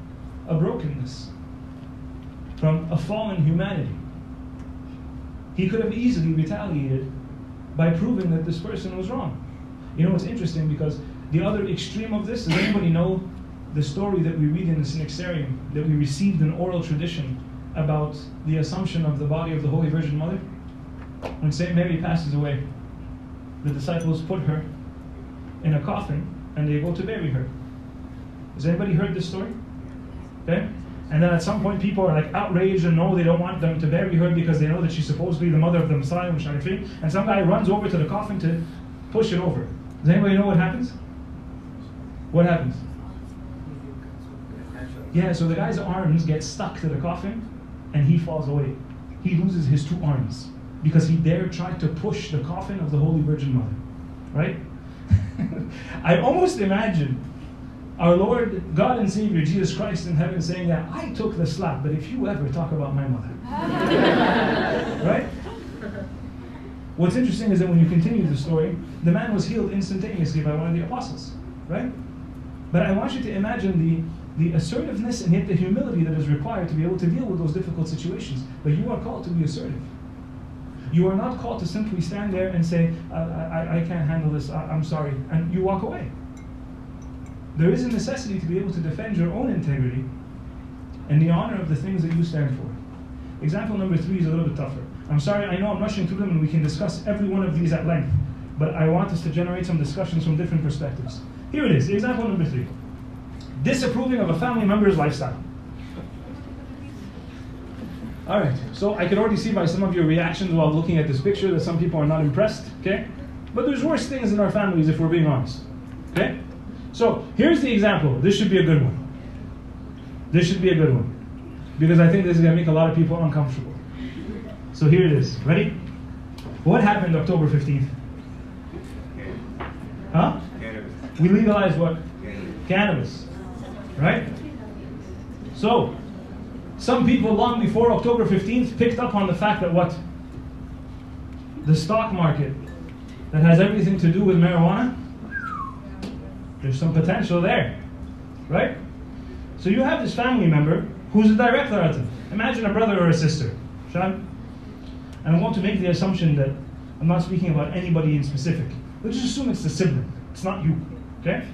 a brokenness, from a fallen humanity. He could have easily retaliated by proving that this person was wrong. You know what's interesting, because the other extreme of this, does anybody know the story that we read in the Synaxarium, that we received an oral tradition about the assumption of the body of the Holy Virgin Mother? When St. Mary passes away, the disciples put her in a coffin and they go to bury her. Has anybody heard this story? Okay? And then at some point people are like outraged and no, they don't want them to bury her because they know that she's supposed to be the mother of the Messiah, and some guy runs over to the coffin to push it over. Does anybody know what happens? What happens? Yeah, so the guy's arms get stuck to the coffin and he falls away. He loses his two arms because he dared try to push the coffin of the Holy Virgin Mother. Right? I almost imagine our Lord, God and Savior, Jesus Christ in heaven saying that I took the slap, but if you ever talk about my mother. Right? What's interesting is that when you continue the story, the man was healed instantaneously by one of the apostles. Right? But I want you to imagine the assertiveness and yet the humility that is required to be able to deal with those difficult situations. But you are called to be assertive. You are not called to simply stand there and say, I can't handle this, I'm sorry, and you walk away. There is a necessity to be able to defend your own integrity and the honor of the things that you stand for. Example number 3 is a little bit tougher. I'm sorry, I know I'm rushing through them and we can discuss every one of these at length, but I want us to generate some discussions from different perspectives. Here it is, example number 3. Disapproving of a family member's lifestyle. Alright, so I can already see by some of your reactions while looking at this picture that some people are not impressed, okay? But there's worse things in our families if we're being honest, okay? So, here's the example. This should be a good one. This should be a good one. Because I think this is going to make a lot of people uncomfortable. So here it is. Ready? What happened October 15th? Huh? Cannabis. We legalized what? Cannabis. Right? So, some people long before October 15th picked up on the fact that what? The stock market that has everything to do with marijuana, there's some potential there, right? So you have this family member who's a direct relative. Imagine a brother or a sister, Sean? And I want to make the assumption that I'm not speaking about anybody in specific. Let's just assume it's the sibling. It's not you, okay?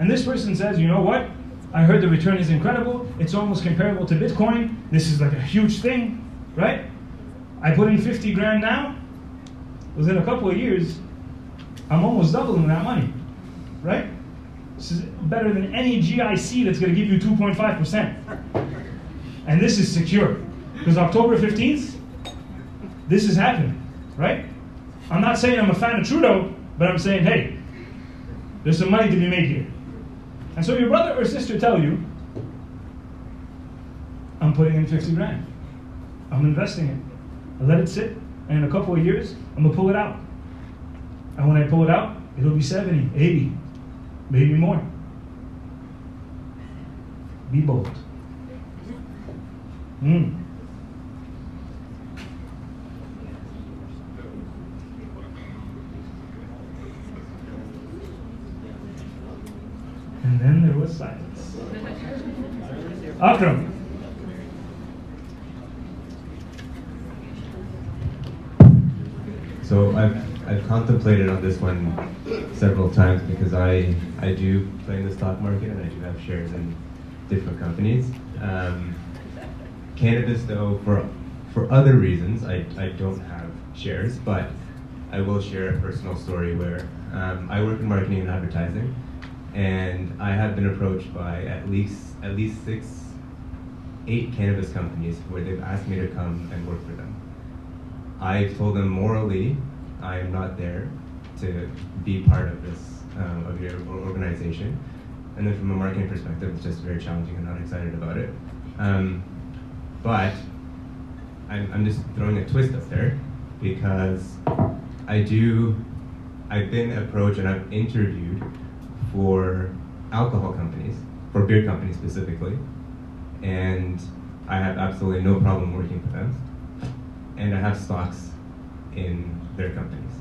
And this person says, you know what? I heard the return is incredible. It's almost comparable to Bitcoin. This is like a huge thing, right? I put in 50 grand now. Within a couple of years, I'm almost doubling that money, right? This is better than any GIC that's going to give you 2.5%. And this is secure. Because October 15th, this is happening, right? I'm not saying I'm a fan of Trudeau, but I'm saying, hey, there's some money to be made here. And so your brother or sister tell you, I'm putting in 50 grand. I'm investing it. I let it sit, and in a couple of years, I'm going to pull it out. And when I pull it out, it'll be 70, 80, maybe more. Be bold. And then there was silence. Akram. So I've contemplated on this one several times because I do play in the stock market and I do have shares in different companies. Cannabis, though, for other reasons, I don't have shares, but I will share a personal story where I work in marketing and advertising, and I have been approached by at least 8 cannabis companies where they've asked me to come and work for them. I've told them morally I am not there to be part of this of your organization, and then from a marketing perspective, it's just very challenging. I'm not excited about it. But I'm just throwing a twist up there because I've been approached and I've interviewed for alcohol companies, for beer companies specifically, and I have absolutely no problem working for them, and I have stocks in their companies.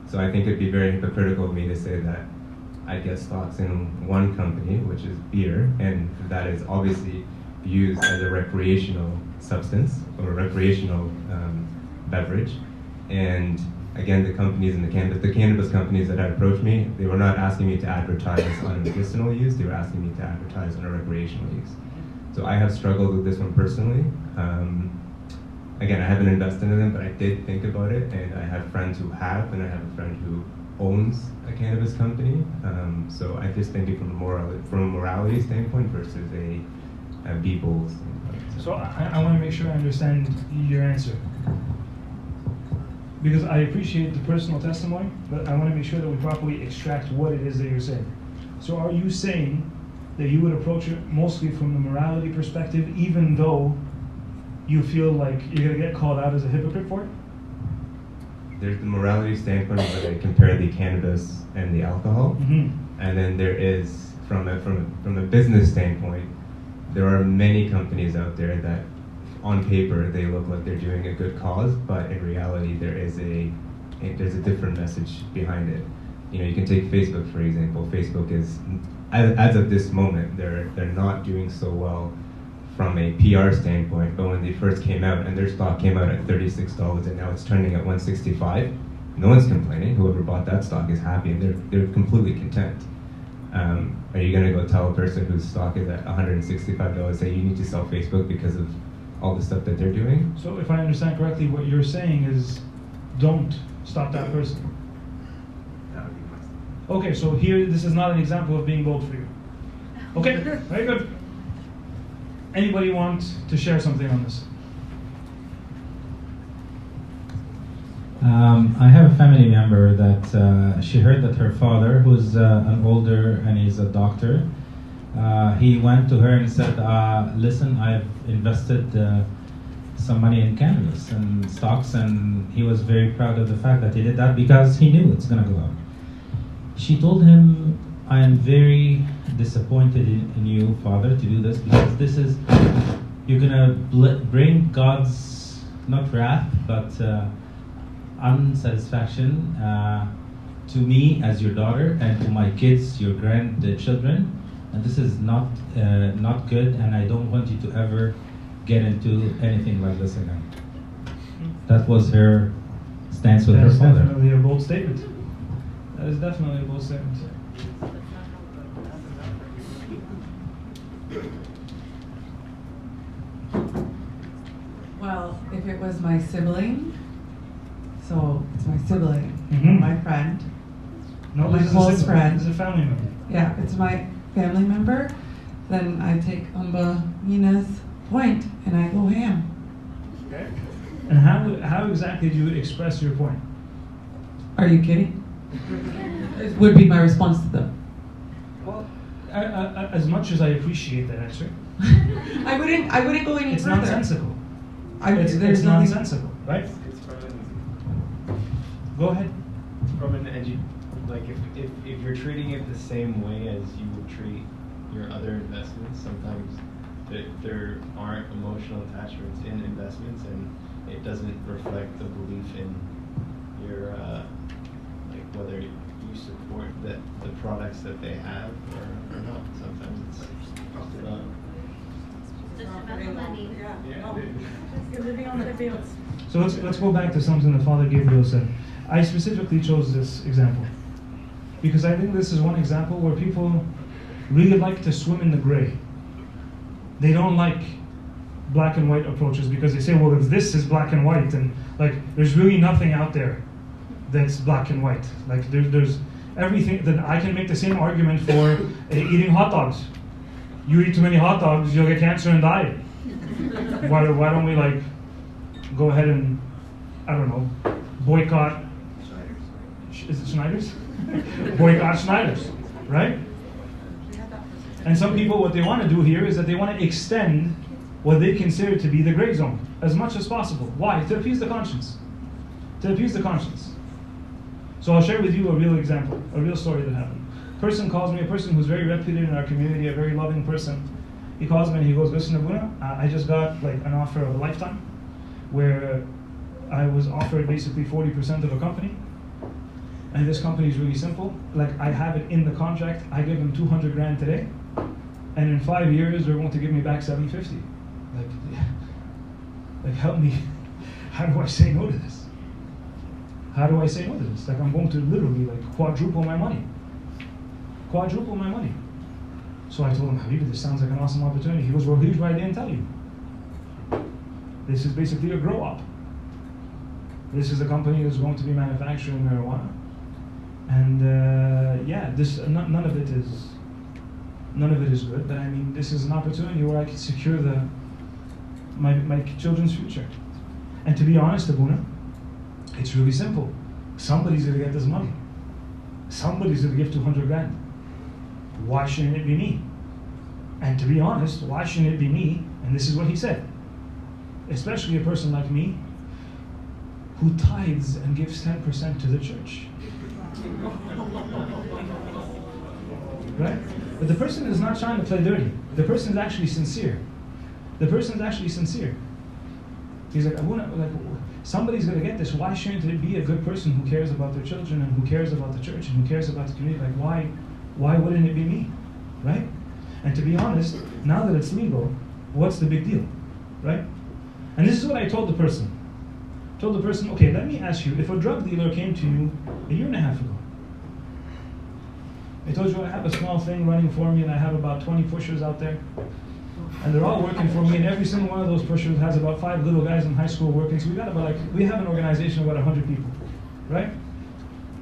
So I think it'd be very hypocritical of me to say that I get stocks in one company, which is beer, and that is obviously used as a recreational substance or a recreational beverage. And again, the companies in the cannabis companies that had approached me, they were not asking me to advertise on a medicinal use, they were asking me to advertise on a recreational use. So I have struggled with this one personally. Again, I haven't invested in them, but I did think about it, and I have friends who have, and I have a friend who owns a cannabis company. So I just think it from a morality standpoint versus a be bold standpoint. So I want to make sure I understand your answer. Because I appreciate the personal testimony, but I want to make sure that we properly extract what it is that you're saying. So are you saying that you would approach it mostly from the morality perspective, even though you feel like you're going to get called out as a hypocrite for it? There's the morality standpoint where they compare the cannabis and the alcohol. And then there is, from a business standpoint, there are many companies out there that, on paper, they look like they're doing a good cause, but in reality, there's a different message behind it. You know, you can take Facebook for example. Facebook is, as of this moment, they're not doing so well from a PR standpoint. But when they first came out, and their stock came out at $36, and now it's trending at $165, no one's complaining. Whoever bought that stock is happy, and they're completely content. Are you going to go tell a person whose stock is at $165, say you need to sell Facebook because of all the stuff that they're doing? So if I understand correctly, what you're saying is, don't stop that person. That would be my statement. Okay, so here, this is not an example of being bold for you. Okay, very good. Anybody want to share something on this? I have a family member that she heard that her father, who's an older and he's a doctor, he went to her and said, listen, I've invested some money in cannabis and stocks, and he was very proud of the fact that he did that because he knew it's going to go up. She told him, I am very disappointed in you, Father, to do this because this is, you're going to bring God's, not wrath, but unsatisfaction to me as your daughter and to my kids, your grandchildren, and this is not good, and I don't want you to ever get into anything like this again. That was her stance with her father. That is definitely a bold statement. That is definitely a bold statement. Well, if it was my sibling, so it's my sibling, Mhm. my friend, No, my this is a close sibling. friend. This is a family member. Yeah, it's my family member, then I take Nina's point and I go ham. Okay. And how exactly do you express your point? Are you kidding? It would be my response to them. Well, as much as I appreciate that answer, I wouldn't go any it's further. nonsensical. There's It's nothing- nonsensical, right? Go ahead. From an like if you're treating it the same way as you would treat your other investments, sometimes there aren't emotional attachments in investments, and it doesn't reflect the belief in your like whether you support the products that they have or not. Sometimes it's just about the money. You're living on the fields. So let's go back to something that Father Gabriel said. I specifically chose this example because I think this is one example where people really like to swim in the gray. They don't like black and white approaches because they say, well, if this is black and white, and like there's really nothing out there that's black and white. Like there's everything. Then I can make the same argument for eating hot dogs. You eat too many hot dogs, you'll get cancer and die. Why don't we like go ahead and, I don't know, boycott? Is it Schneider's? Boycott Schneider's, right? And some people, what they want to do here is that they want to extend what they consider to be the gray zone as much as possible. Why? To appease the conscience. To appease the conscience. So I'll share with you a real example, a real story that happened. A person calls me, a person who's very reputed in our community, a very loving person. He calls me and he goes, listen, Abuna, I just got like an offer of a lifetime where I was offered basically 40% of a company. And this company is really simple. Like I have it in the contract. I give them 200 grand today. And in 5 years, they're going to give me back 750. Like help me. How do I say no to this? How do I say no to this? Like I'm going to literally like quadruple my money. Quadruple my money. So I told him, Habibi, this sounds like an awesome opportunity. He goes, well, here's why I didn't tell you. This is basically a grow up. This is a company that's going to be manufacturing marijuana. And yeah, this none of it is good. But I mean, this is an opportunity where I can secure my children's future. And to be honest, Abuna, it's really simple. Somebody's gonna get this money. Somebody's gonna give 200 grand. Why shouldn't it be me? And to be honest, why shouldn't it be me? And this is what he said. Especially a person like me, who tithes and gives 10% to the church. right? But the person is not trying to play dirty. The person is actually sincere. The person is actually sincere. He's like, somebody's going to get this. Why shouldn't it be a good person who cares about their children and who cares about the church and who cares about the community? Like, why wouldn't it be me, right? And to be honest, now that it's legal, what's the big deal, right? And this is what I told the person. I told the person, okay, let me ask you, if a drug dealer came to you a year and a half ago, I told you I have a small thing running for me and I have about 20 pushers out there, and they're all working for me, and every single one of those pushers has about 5 little guys in high school working, so we have an organization of about 100 people, right?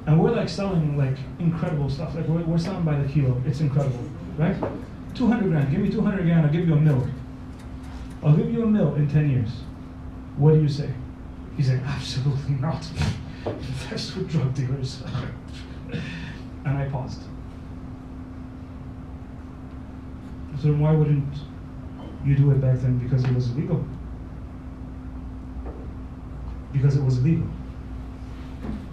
And we're like selling like incredible stuff, like we're selling by the kilo, it's incredible, right? 200 grand, give me 200 grand, I'll give you $1 million. I'll give you $1 million in 10 years. What do you say? He's like, absolutely not. Invest with drug dealers. And I paused. So then why wouldn't you do it back then? Because it was illegal. Because it was illegal.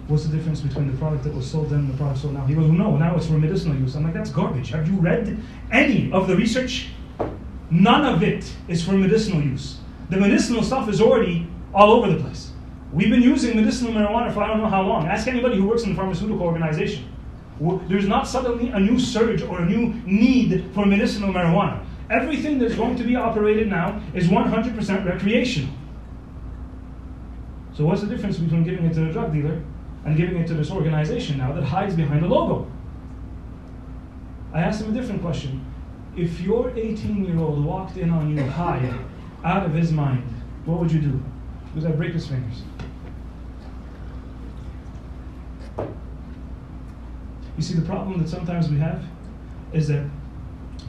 What's the difference between the product that was sold then and the product sold now? He goes, well, no, now it's for medicinal use. I'm like, that's garbage. Have you read any of the research? None of it is for medicinal use. The medicinal stuff is already all over the place. We've been using medicinal marijuana for I don't know how long. Ask anybody who works in a pharmaceutical organization. There's not suddenly a new surge or a new need for medicinal marijuana. Everything that's going to be operated now is 100% recreational. So what's the difference between giving it to the drug dealer and giving it to this organization now that hides behind a logo? I asked him a different question. If your 18-year-old walked in on you high, out of his mind, what would you do? Because I'd break his fingers. You see, the problem that sometimes we have is that,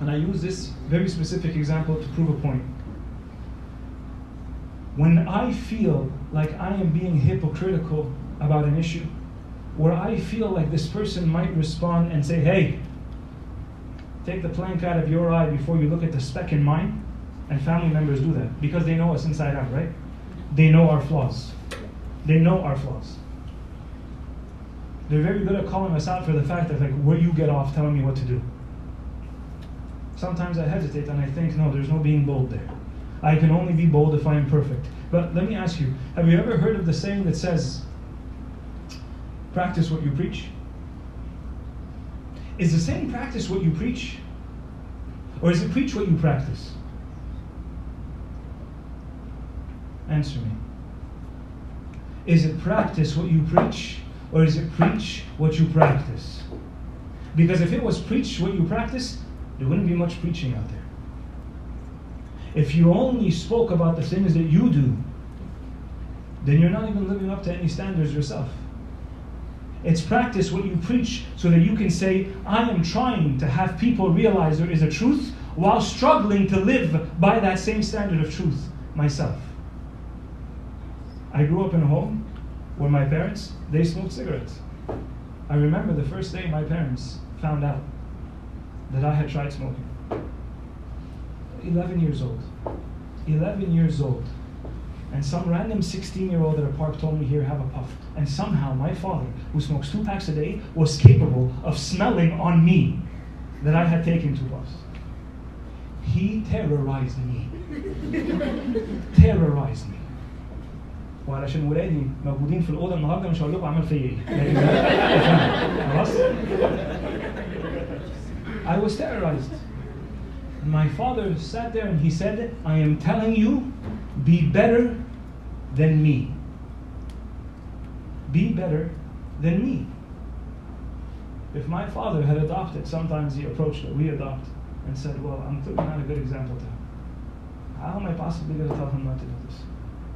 and I use this very specific example to prove a point. When I feel like I am being hypocritical about an issue, where I feel like this person might respond and say, hey, take the plank out of your eye before you look at the speck in mine, and family members do that because they know us inside out, right? They know our flaws. They know our flaws. They're very good at calling us out for the fact that, like, where you get off telling me what to do. Sometimes I hesitate and I think, no, there's no being bold there. I can only be bold if I am perfect. But let me ask you, have you ever heard of the saying that says, practice what you preach? Is the saying practice what you preach? Or is it preach what you practice? Answer me. Is it practice what you preach? Or is it preach what you practice? Because if it was preach what you practice, there wouldn't be much preaching out there. If you only spoke about the things that you do, then you're not even living up to any standards yourself. It's practice what you preach so that you can say, I am trying to have people realize there is a truth while struggling to live by that same standard of truth myself. I grew up in a home where my parents, they smoked cigarettes. I remember the first day my parents found out that I had tried smoking. 11 years old. 11 years old. And some random 16-year-old at a park told me, here, have a puff. And somehow my father, who smokes 2 packs a day, was capable of smelling on me that I had taken 2 puffs. He terrorized me. Terrorized me. وعلشان ولادي موجودين في الأوضة النهارده مش هقول لكم عمل فيا إيه. خلاص؟ I was terrorized. My father sat there and he said, I am telling you, be better than me. Be better than me. If my father had adopted sometimes the approach that we adopt and said, well, I'm clearly not a good example to him. How am I possibly going to tell him not to do this?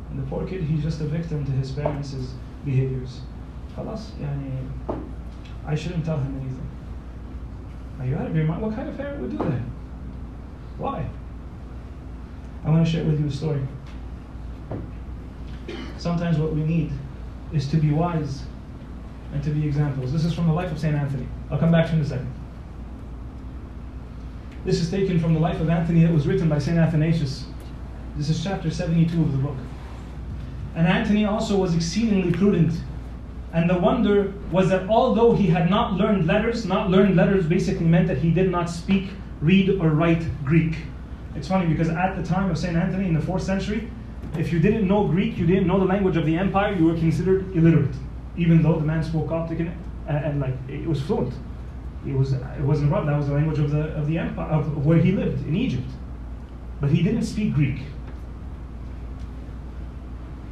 And the poor kid, he's just a victim to his parents' behaviors. Khalas, I shouldn't tell him anything. Are you out of your mind? What kind of parent would do that? Why? I want to share with you a story. Sometimes what we need is to be wise and to be examples. This is from the life of St. Anthony. I'll come back to it in a second. This is taken from the life of Anthony that was written by St. Athanasius. This is chapter 72 of the book. And Anthony also was exceedingly prudent And the wonder was that although he had not learned letters basically meant that he did not speak, read, or write Greek. It's funny because at the time of St. Anthony in the 4th century, if you didn't know Greek, you didn't know the language of the empire, you were considered illiterate, even though the man spoke Coptic and like it was fluent. It wasn't wrong. That was the language of the empire, of where he lived in Egypt. But he didn't speak Greek.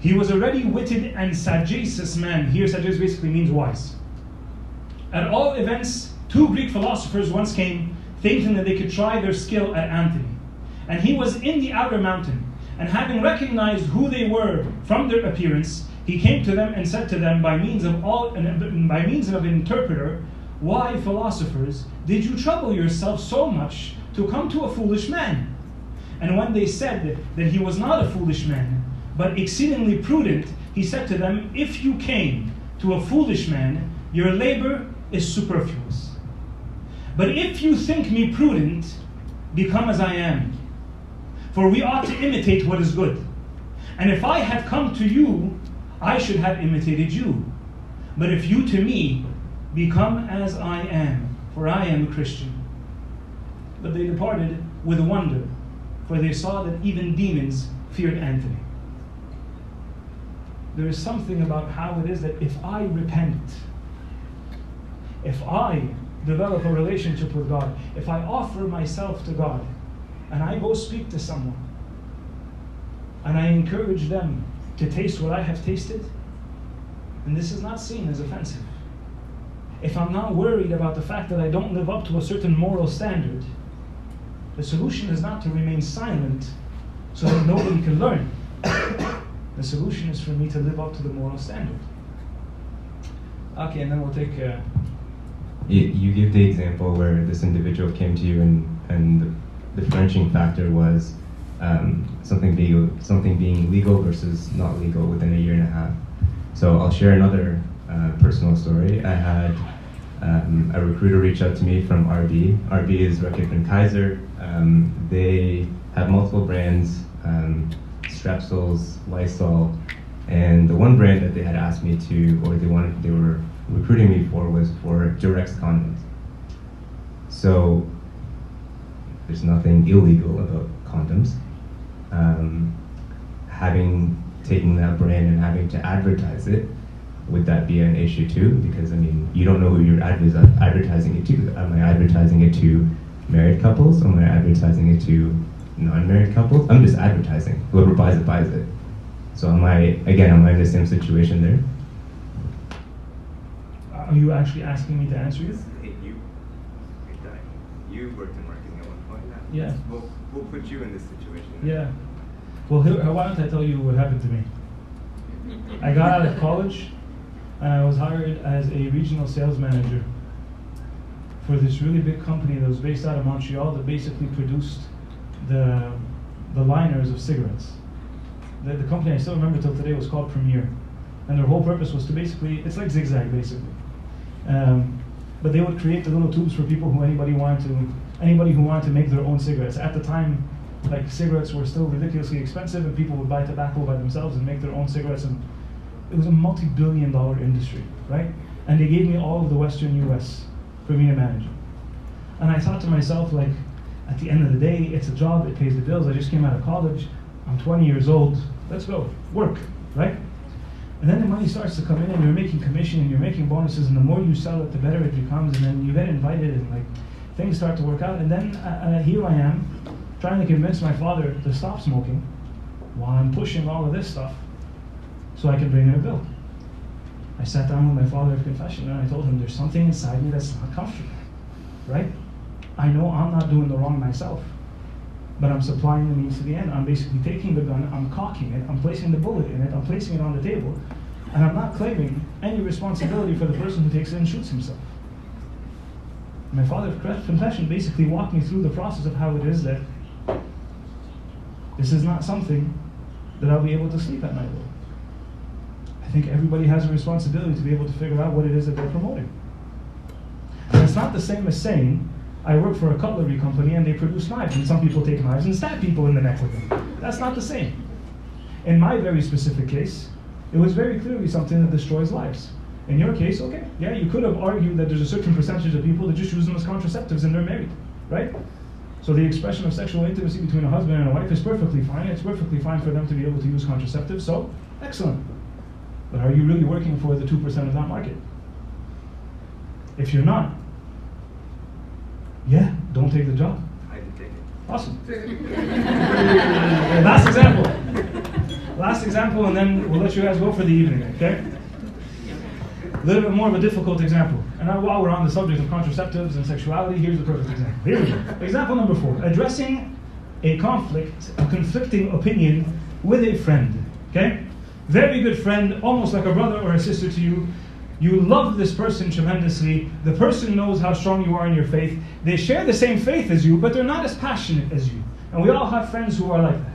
He was a ready-witted and sagacious man. Here, sagacious basically means wise. At all events, 2 Greek philosophers once came, thinking that they could try their skill at Anthony. And he was in the outer mountain. And having recognized who they were from their appearance, he came to them and said to them by means of an interpreter, "Why, philosophers, did you trouble yourself so much to come to a foolish man?" And when they said that he was not a foolish man, but exceedingly prudent, he said to them, "If you came to a foolish man, your labor is superfluous. But if you think me prudent, become as I am. For we ought to imitate what is good. And if I had come to you, I should have imitated you. But if you to me, become as I am, for I am a Christian." But they departed with wonder, for they saw that even demons feared Anthony. There is something about how it is that if I repent, if I develop a relationship with God, if I offer myself to God, and I go speak to someone, and I encourage them to taste what I have tasted, and this is not seen as offensive. If I'm not worried about the fact that I don't live up to a certain moral standard, the solution is not to remain silent so that nobody can learn. The solution is for me to live up to the moral standard. Okay, and then we'll take... You give the example where this individual came to you and the Frenching factor was something being legal versus not legal within a year and a half. So I'll share another personal story. I had a recruiter reach out to me from RB. RB is Reckitt and Kaiser. They have multiple brands, Strepsils, Lysol, and the one brand that they had asked me to, or they were recruiting me for, was for Durex condoms. So there's nothing illegal about condoms. Having taken that brand and having to advertise it, would that be an issue too? Because I mean, you don't know who you're advertising it to. Am I advertising it to married couples? Am I advertising it to non-married couples? I'm just advertising. Whoever buys it, buys it. So am I in the same situation there? Are you actually asking me to answer you? You worked in marketing at one point. Yeah. We'll put you in this situation. Yeah. Well, why don't I tell you what happened to me? I got out of college and I was hired as a regional sales manager for this really big company that was based out of Montreal that basically produced the liners of cigarettes. The company I still remember till today was called Premier, and their whole purpose was to basically, it's like Zigzag basically. But they would create the little tubes for people anybody who wanted to make their own cigarettes. At the time, like cigarettes were still ridiculously expensive, and people would buy tobacco by themselves and make their own cigarettes, and it was a multi-billion-dollar industry, right? And they gave me all of the Western U.S. for me to manage. And I thought to myself, like, at the end of the day, it's a job, it pays the bills. I just came out of college, I'm 20 years old, let's go, work, right? And then the money starts to come in, and you're making commission, and you're making bonuses, and the more you sell it, the better it becomes, and then you get invited, and like, things start to work out. And then here I am, trying to convince my father to stop smoking, while I'm pushing all of this stuff, so I can bring in a bill. I sat down with my father of confession, and I told him, there's something inside me that's not comfortable, right? I know I'm not doing the wrong myself, but I'm supplying the means to the end. I'm basically taking the gun, I'm cocking it, I'm placing the bullet in it, I'm placing it on the table, and I'm not claiming any responsibility for the person who takes it and shoots himself. My father of confession basically walked me through the process of how it is that this is not something that I'll be able to sleep at night with. I think everybody has a responsibility to be able to figure out what it is that they're promoting. And it's not the same as saying, I work for a cutlery company and they produce knives, and some people take knives and stab people in the neck with them. That's not the same. In my very specific case, it was very clearly something that destroys lives. In your case, okay, yeah, you could have argued that there's a certain percentage of people that just use them as contraceptives and they're married, right? So the expression of sexual intimacy between a husband and a wife is perfectly fine. It's perfectly fine for them to be able to use contraceptives, so excellent. But are you really working for the 2% of that market? If you're not, yeah, don't take the job. I did take it. Awesome. Last example. Last example, and then we'll let you guys go for the evening, okay? A little bit more of a difficult example. And now, while we're on the subject of contraceptives and sexuality, here's the perfect example. Here we go. Example number 4. Addressing a conflicting opinion with a friend, okay? Very good friend, almost like a brother or a sister to you. You love this person tremendously. The person knows how strong you are in your faith. They share the same faith as you, but they're not as passionate as you. And we all have friends who are like that,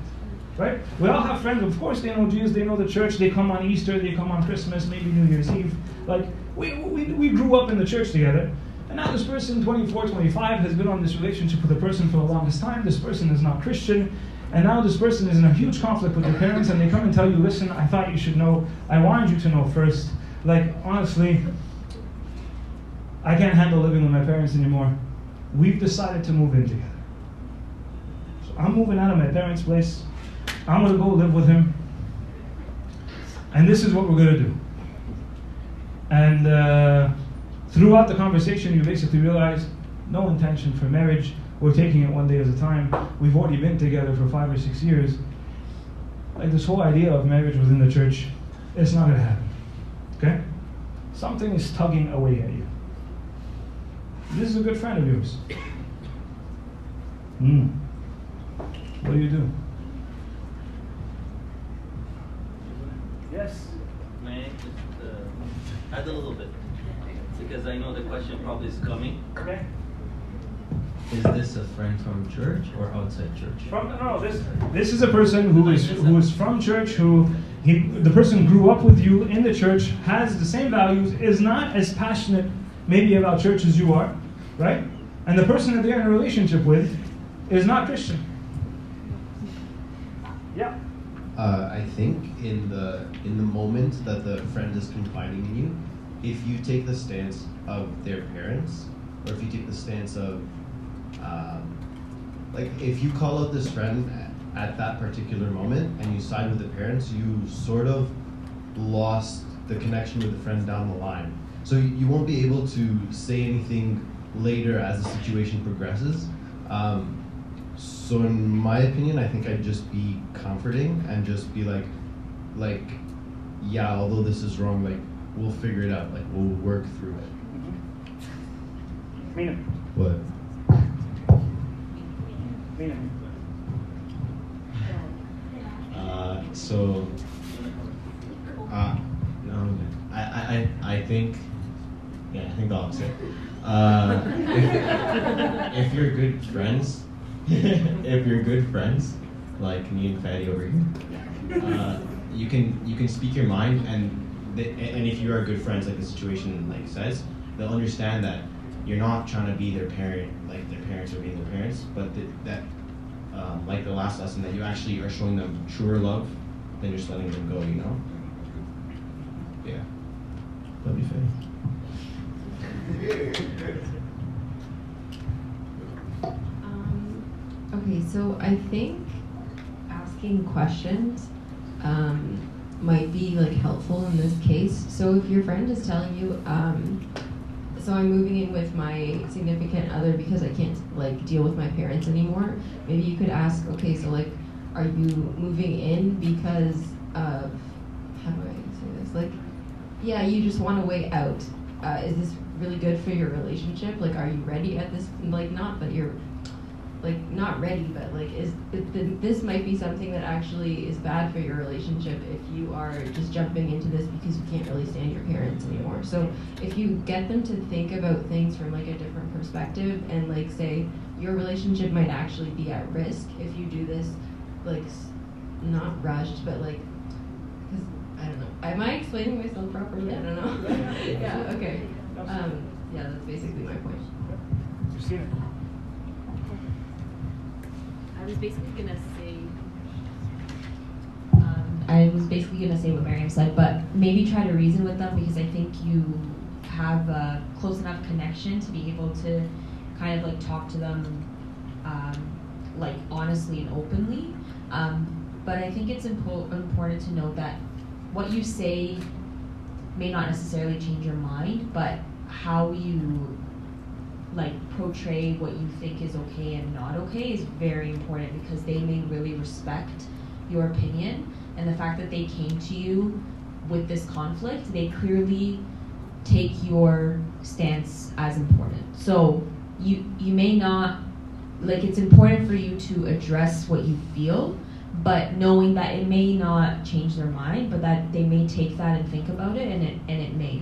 right? We all have friends, of course they know Jesus, they know the church, they come on Easter, they come on Christmas, maybe New Year's Eve. Like, we grew up in the church together. And now this person, 24, 25, has been on this relationship with a person for the longest time. This person is not Christian. And now this person is in a huge conflict with their parents, and they come and tell you, listen, I thought you should know. I wanted you to know first. Like, honestly, I can't handle living with my parents anymore. We've decided to move in together. So I'm moving out of my parents' place. I'm going to go live with him. And this is what we're going to do. And throughout the conversation, you basically realize no intention for marriage. We're taking it one day at a time. We've already been together for 5 or 6 years. Like, this whole idea of marriage within the church, it's not going to happen. Okay? Something is tugging away at you. This is a good friend of yours. What do you do? Yes? May I just add a little bit? Because I know the question probably is coming. Okay. Is this a friend from church or outside church? This is a person who is from church, the person grew up with you in the church, has the same values, is not as passionate maybe about church as you are, right? And the person that they're in a relationship with is not Christian. Yeah. I think in the moment that the friend is confiding in you, if you take the stance of their parents, or if you take the stance of like, if you call out this friend at that particular moment and you side with the parents, you sort of lost the connection with the friend down the line. So you won't be able to say anything later as the situation progresses. So in my opinion, I think I'd just be comforting and just be like, yeah, although this is wrong, like, we'll figure it out, like, we'll work through it. Mina. What? I think the opposite. If you're good friends, like me and Fadi over here, you can speak your mind, and if you are good friends, like the situation like says, they'll understand that you're not trying to be their parent, like their parents are being their parents, but that like the last lesson, that you actually are showing them truer love than just letting them go, you know? Yeah. That'd be fair. Okay, so I think asking questions might be like helpful in this case. So if your friend is telling you, so I'm moving in with my significant other because I can't like deal with my parents anymore, maybe you could ask, okay, so like, are you moving in because of, how do I say this? Like, yeah, you just want a way out. Is this really good for your relationship? Like, are you ready at this, like, not that you're, like, not ready, but like, this might be something that actually is bad for your relationship if you are just jumping into this because you can't really stand your parents anymore. So if you get them to think about things from like a different perspective and like say your relationship might actually be at risk if you do this, like, not rushed, but like, because I don't know. Am I explaining myself properly? I don't know. Yeah. Okay. Yeah, that's basically my point. Christina. I was basically gonna say, I was basically going to say what Miriam said, but maybe try to reason with them, because I think you have a close enough connection to be able to kind of like talk to them like honestly and openly. But I think it's important to note that what you say may not necessarily change your mind, but how you like portray what you think is okay and not okay is very important, because they may really respect your opinion, and the fact that they came to you with this conflict, they clearly take your stance as important. So you may not, like, it's important for you to address what you feel, but knowing that it may not change their mind, but that they may take that and think about it, and it may.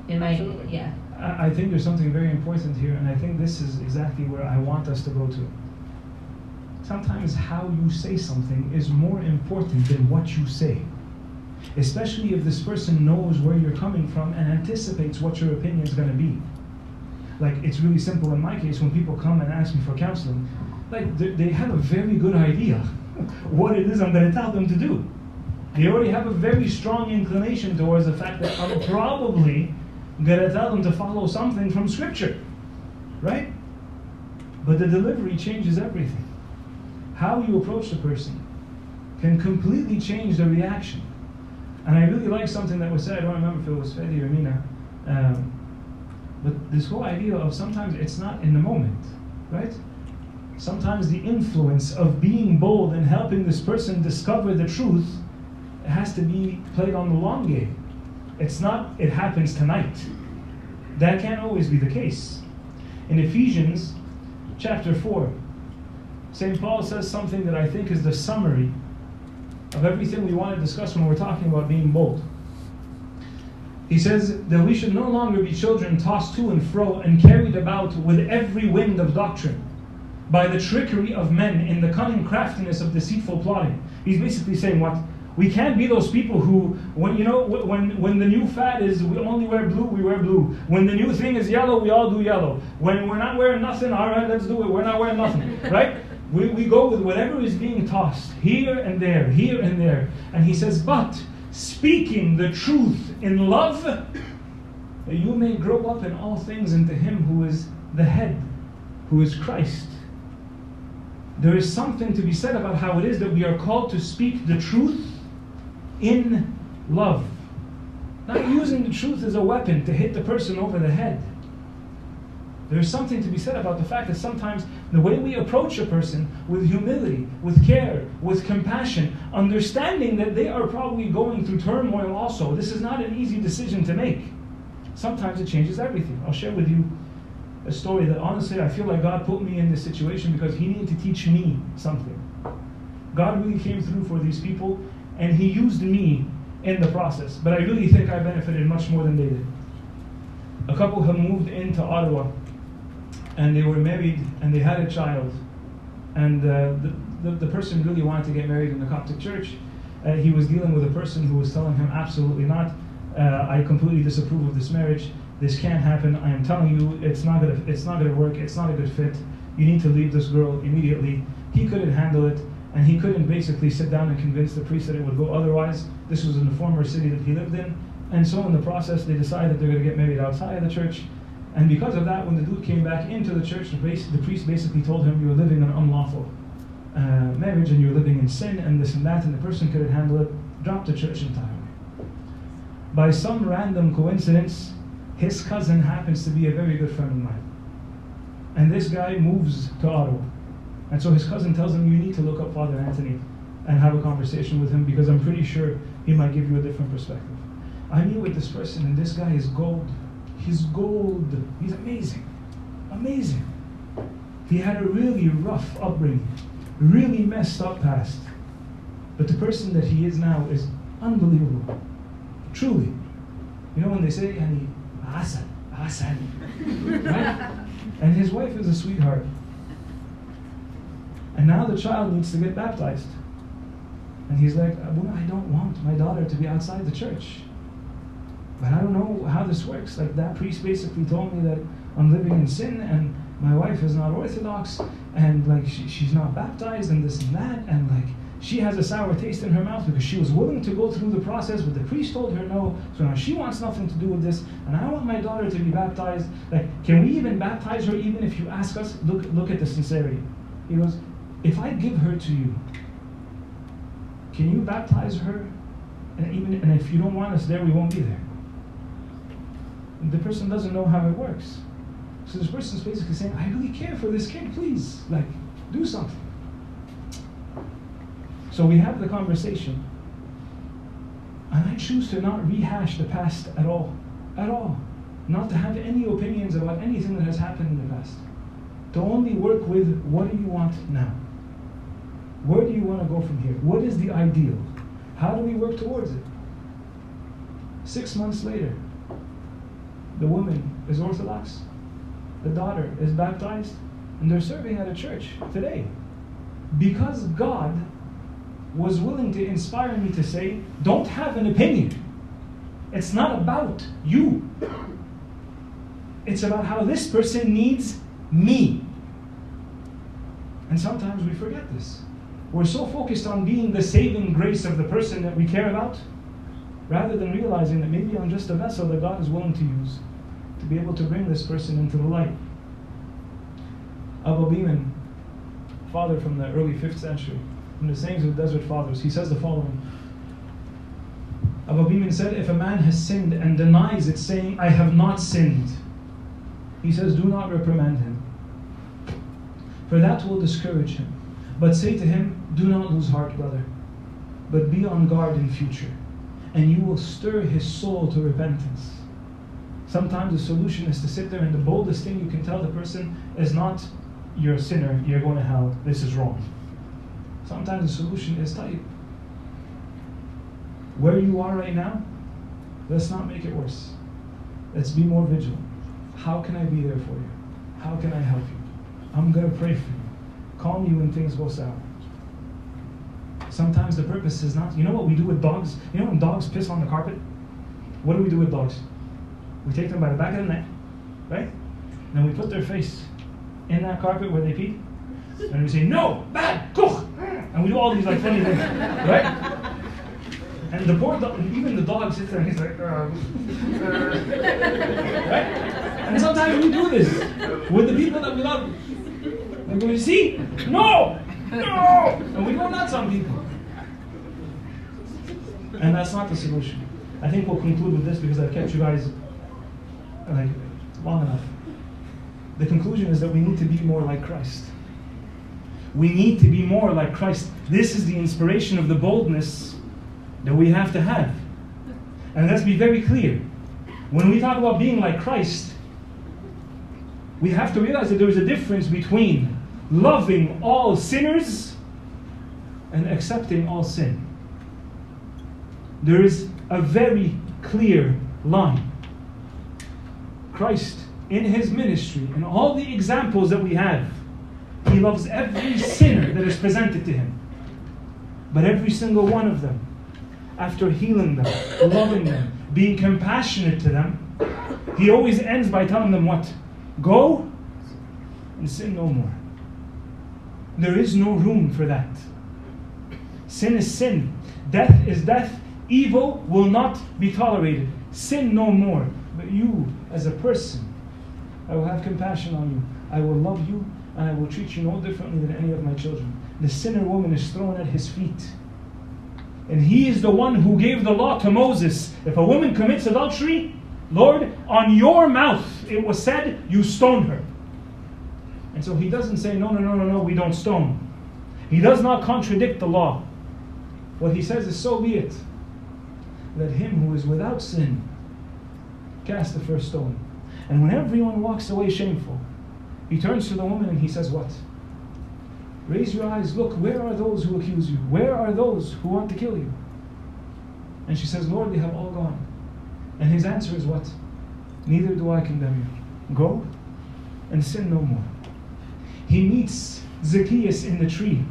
Absolutely. Yeah. I think there's something very important here, and I think this is exactly where I want us to go to. Sometimes how you say something is more important than what you say, especially if this person knows where you're coming from and anticipates what your opinion is going to be. Like, it's really simple in my case, when people come and ask me for counseling, like, they have a very good idea what it is I'm going to tell them to do. They already have a very strong inclination towards the fact that I'm probably going to tell them to follow something from Scripture, right? But the delivery changes everything. How you approach the person can completely change the reaction. And I really like something that was said, I don't remember if it was Fedi or Mina, but this whole idea of sometimes it's not in the moment, right? Sometimes the influence of being bold and helping this person discover the truth has to be played on the long game. It's not, it happens tonight. That can't always be the case. In Ephesians chapter 4, St. Paul says something that I think is the summary of everything we want to discuss when we're talking about being bold. He says that we should no longer be children tossed to and fro and carried about with every wind of doctrine, by the trickery of men in the cunning craftiness of deceitful plotting. He's basically saying what? We can't be those people who, when the new fad is we only wear blue, we wear blue. When the new thing is yellow, we all do yellow. When we're not wearing nothing, all right, let's do it. We're not wearing nothing, right? We go with whatever is being tossed, here and there, here and there. And he says, but speaking the truth in love, that you may grow up in all things into him who is the head, who is Christ. There is something to be said about how it is that we are called to speak the truth in love. Not using the truth as a weapon to hit the person over the head. There's something to be said about the fact that sometimes the way we approach a person with humility, with care, with compassion, understanding that they are probably going through turmoil also. This is not an easy decision to make. Sometimes it changes everything. I'll share with you a story that honestly I feel like God put me in this situation because He needed to teach me something. God really came through for these people and He used me in the process. But I really think I benefited much more than they did. A couple had moved into Ottawa and they were married and they had a child. And the person really wanted to get married in the Coptic church. He was dealing with a person who was telling him, absolutely not. I completely disapprove of this marriage. This can't happen. I am telling you, it's not gonna work. It's not a good fit. You need to leave this girl immediately. He couldn't handle it, and he couldn't basically sit down and convince the priest that it would go otherwise. This was in the former city that he lived in, and so in the process, they decided they're going to get married outside of the church. And because of that, when the dude came back into the church, the priest basically told him, "You're living an unlawful marriage, and you're living in sin, and this and that." And the person couldn't handle it, dropped the church entirely. By some random coincidence, his cousin happens to be a very good friend of mine. And this guy moves to Ottawa. And so his cousin tells him, you need to look up Father Anthony and have a conversation with him because I'm pretty sure he might give you a different perspective. I meet with this person and this guy is gold. He's gold. He's amazing. Amazing. He had a really rough upbringing, really messed up past. But the person that he is now is unbelievable. Truly. You know when they say, Hassan, right? And his wife is a sweetheart. And now the child needs to get baptized. And he's like, Abuna, I don't want my daughter to be outside the church. But I don't know how this works. Like, that priest basically told me that I'm living in sin and my wife is not Orthodox and like she's not baptized and this and that, and like she has a sour taste in her mouth because she was willing to go through the process, but the priest told her no, so now she wants nothing to do with this, and I want my daughter to be baptized. Like, can we even baptize her even if you ask us? Look at the sincerity. He goes, if I give her to you, can you baptize her? And if you don't want us there, we won't be there. And the person doesn't know how it works. So this person's basically saying, I really care for this kid, please, like, do something. So we have the conversation, and I choose to not rehash the past at all. Not to have any opinions about anything that has happened in the past. To only work with, what do you want now? Where do you want to go from here? What is the ideal? How do we work towards it? 6 months later, the woman is Orthodox, the daughter is baptized, and they're serving at a church today. Because God was willing to inspire me to say, don't have an opinion. It's not about you. It's about how this person needs me. And sometimes we forget this. We're so focused on being the saving grace of the person that we care about, rather than realizing that maybe I'm just a vessel that God is willing to use to be able to bring this person into the light. Abu Biman, father from the early 5th century, in the sayings of the Desert Fathers, he says the following. Abu Biman said, if a man has sinned and denies it, saying, I have not sinned, he says, do not reprimand him, for that will discourage him. But say to him, do not lose heart, brother, but be on guard in future, and you will stir his soul to repentance. Sometimes the solution is to sit there, and the boldest thing you can tell the person is not, you're a sinner, you're going to hell, this is wrong. Sometimes the solution is tight. Where you are right now, let's not make it worse. Let's be more vigilant. How can I be there for you? How can I help you? I'm going to pray for you. Call me when things go sour. Sometimes the purpose is not, you know what we do with dogs? You know when dogs piss on the carpet? What do we do with dogs? We take them by the back of the neck, right? Then we put their face in that carpet where they pee, and we say, no, bad, kuch, and we do all these like funny things, right? And the poor dog, even the dog sits there and he's like, right? And sometimes we do this with the people that we love. And we see, no, and we go nuts on people. And that's not the solution. I think we'll conclude with this because I've kept you guys like long enough. The conclusion is that we need to be more like Christ. We need to be more like Christ. This is the inspiration of the boldness that we have to have. And let's be very clear. When we talk about being like Christ, we have to realize that there is a difference between loving all sinners and accepting all sin. There is a very clear line. Christ, in his ministry, and all the examples that we have, he loves every sinner that is presented to him. But every single one of them, after healing them, loving them, being compassionate to them, he always ends by telling them what? Go and sin no more. There is no room for that. Sin is sin. Death is death. Evil will not be tolerated. Sin no more. But you, as a person, I will have compassion on you. I will love you, and I will treat you no differently than any of my children. The sinner woman is thrown at his feet. And he is the one who gave the law to Moses. If a woman commits adultery, Lord, on your mouth it was said, you stone her. And so he doesn't say, no, we don't stone. He does not contradict the law. What he says is, so be it. Let him who is without sin cast the first stone. And when everyone walks away shameful, he turns to the woman and he says what? Raise your eyes, look, where are those who accuse you? Where are those who want to kill you? And she says, Lord, they have all gone. And his answer is what? Neither do I condemn you. Go and sin no more. He meets Zacchaeus in the tree.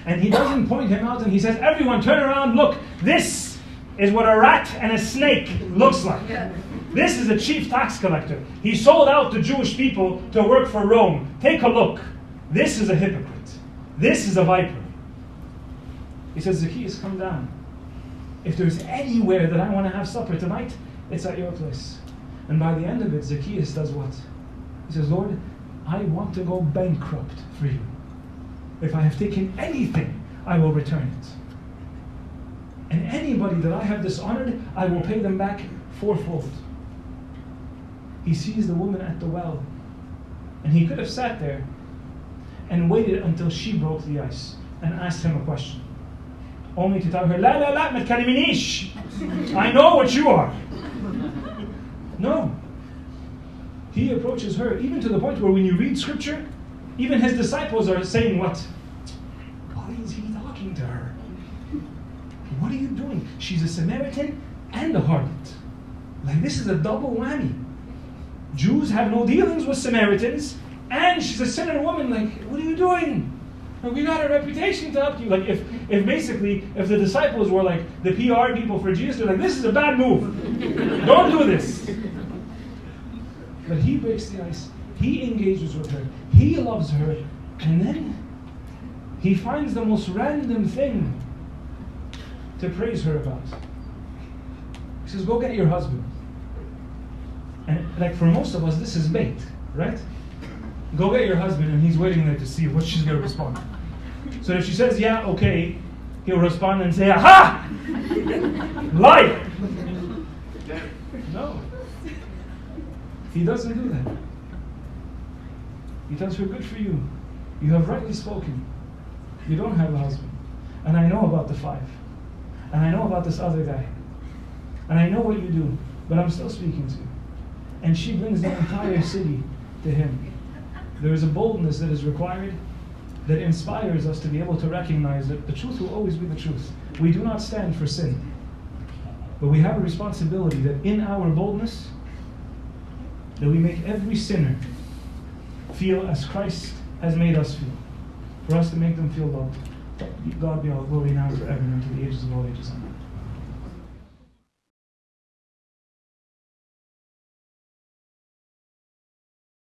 And he doesn't point him out and he says, everyone turn around, look, this is what a rat and a snake looks like. This is a chief tax collector. He sold out the Jewish people to work for Rome. Take a look. This is a hypocrite. This is a viper. He says, Zacchaeus, come down. If there's anywhere that I want to have supper tonight, it's at your place. And by the end of it, Zacchaeus does what? He says, Lord, I want to go bankrupt for you. If I have taken anything, I will return it. And anybody that I have dishonored, I will pay them back fourfold. He sees the woman at the well. And he could have sat there and waited until she broke the ice and asked him a question. Only to tell her, La la la, ma tkaliminish. I know what you are. No. He approaches her, even to the point where when you read scripture, even his disciples are saying what? Why is he talking to her? What are you doing? She's a Samaritan and a harlot. Like, this is a double whammy. Jews have no dealings with Samaritans, and she's a sinner woman. Like, what are you doing? Like, we got a reputation to help you. Like, if the disciples were like the PR people for Jesus, they're like, this is a bad move. Don't do this. But he breaks the ice. He engages with her. He loves her. And then he finds the most random thing to praise her about. He says, go get your husband. And like, for most of us, this is bait, right? Go get your husband, and he's waiting there to see what she's going to respond. So if she says, yeah, okay, he'll respond and say, aha! Liar! No. He doesn't do that. He tells her, good for you. You have rightly spoken. You don't have a husband. And I know about the 5. And I know about this other guy. And I know what you do. But I'm still speaking to you. And she brings the entire city to him. There is a boldness that is required that inspires us to be able to recognize that the truth will always be the truth. We do not stand for sin. But we have a responsibility that in our boldness, that we make every sinner feel as Christ has made us feel. For us to make them feel loved. God be all glory now and forever and to the ages of all ages. Amen.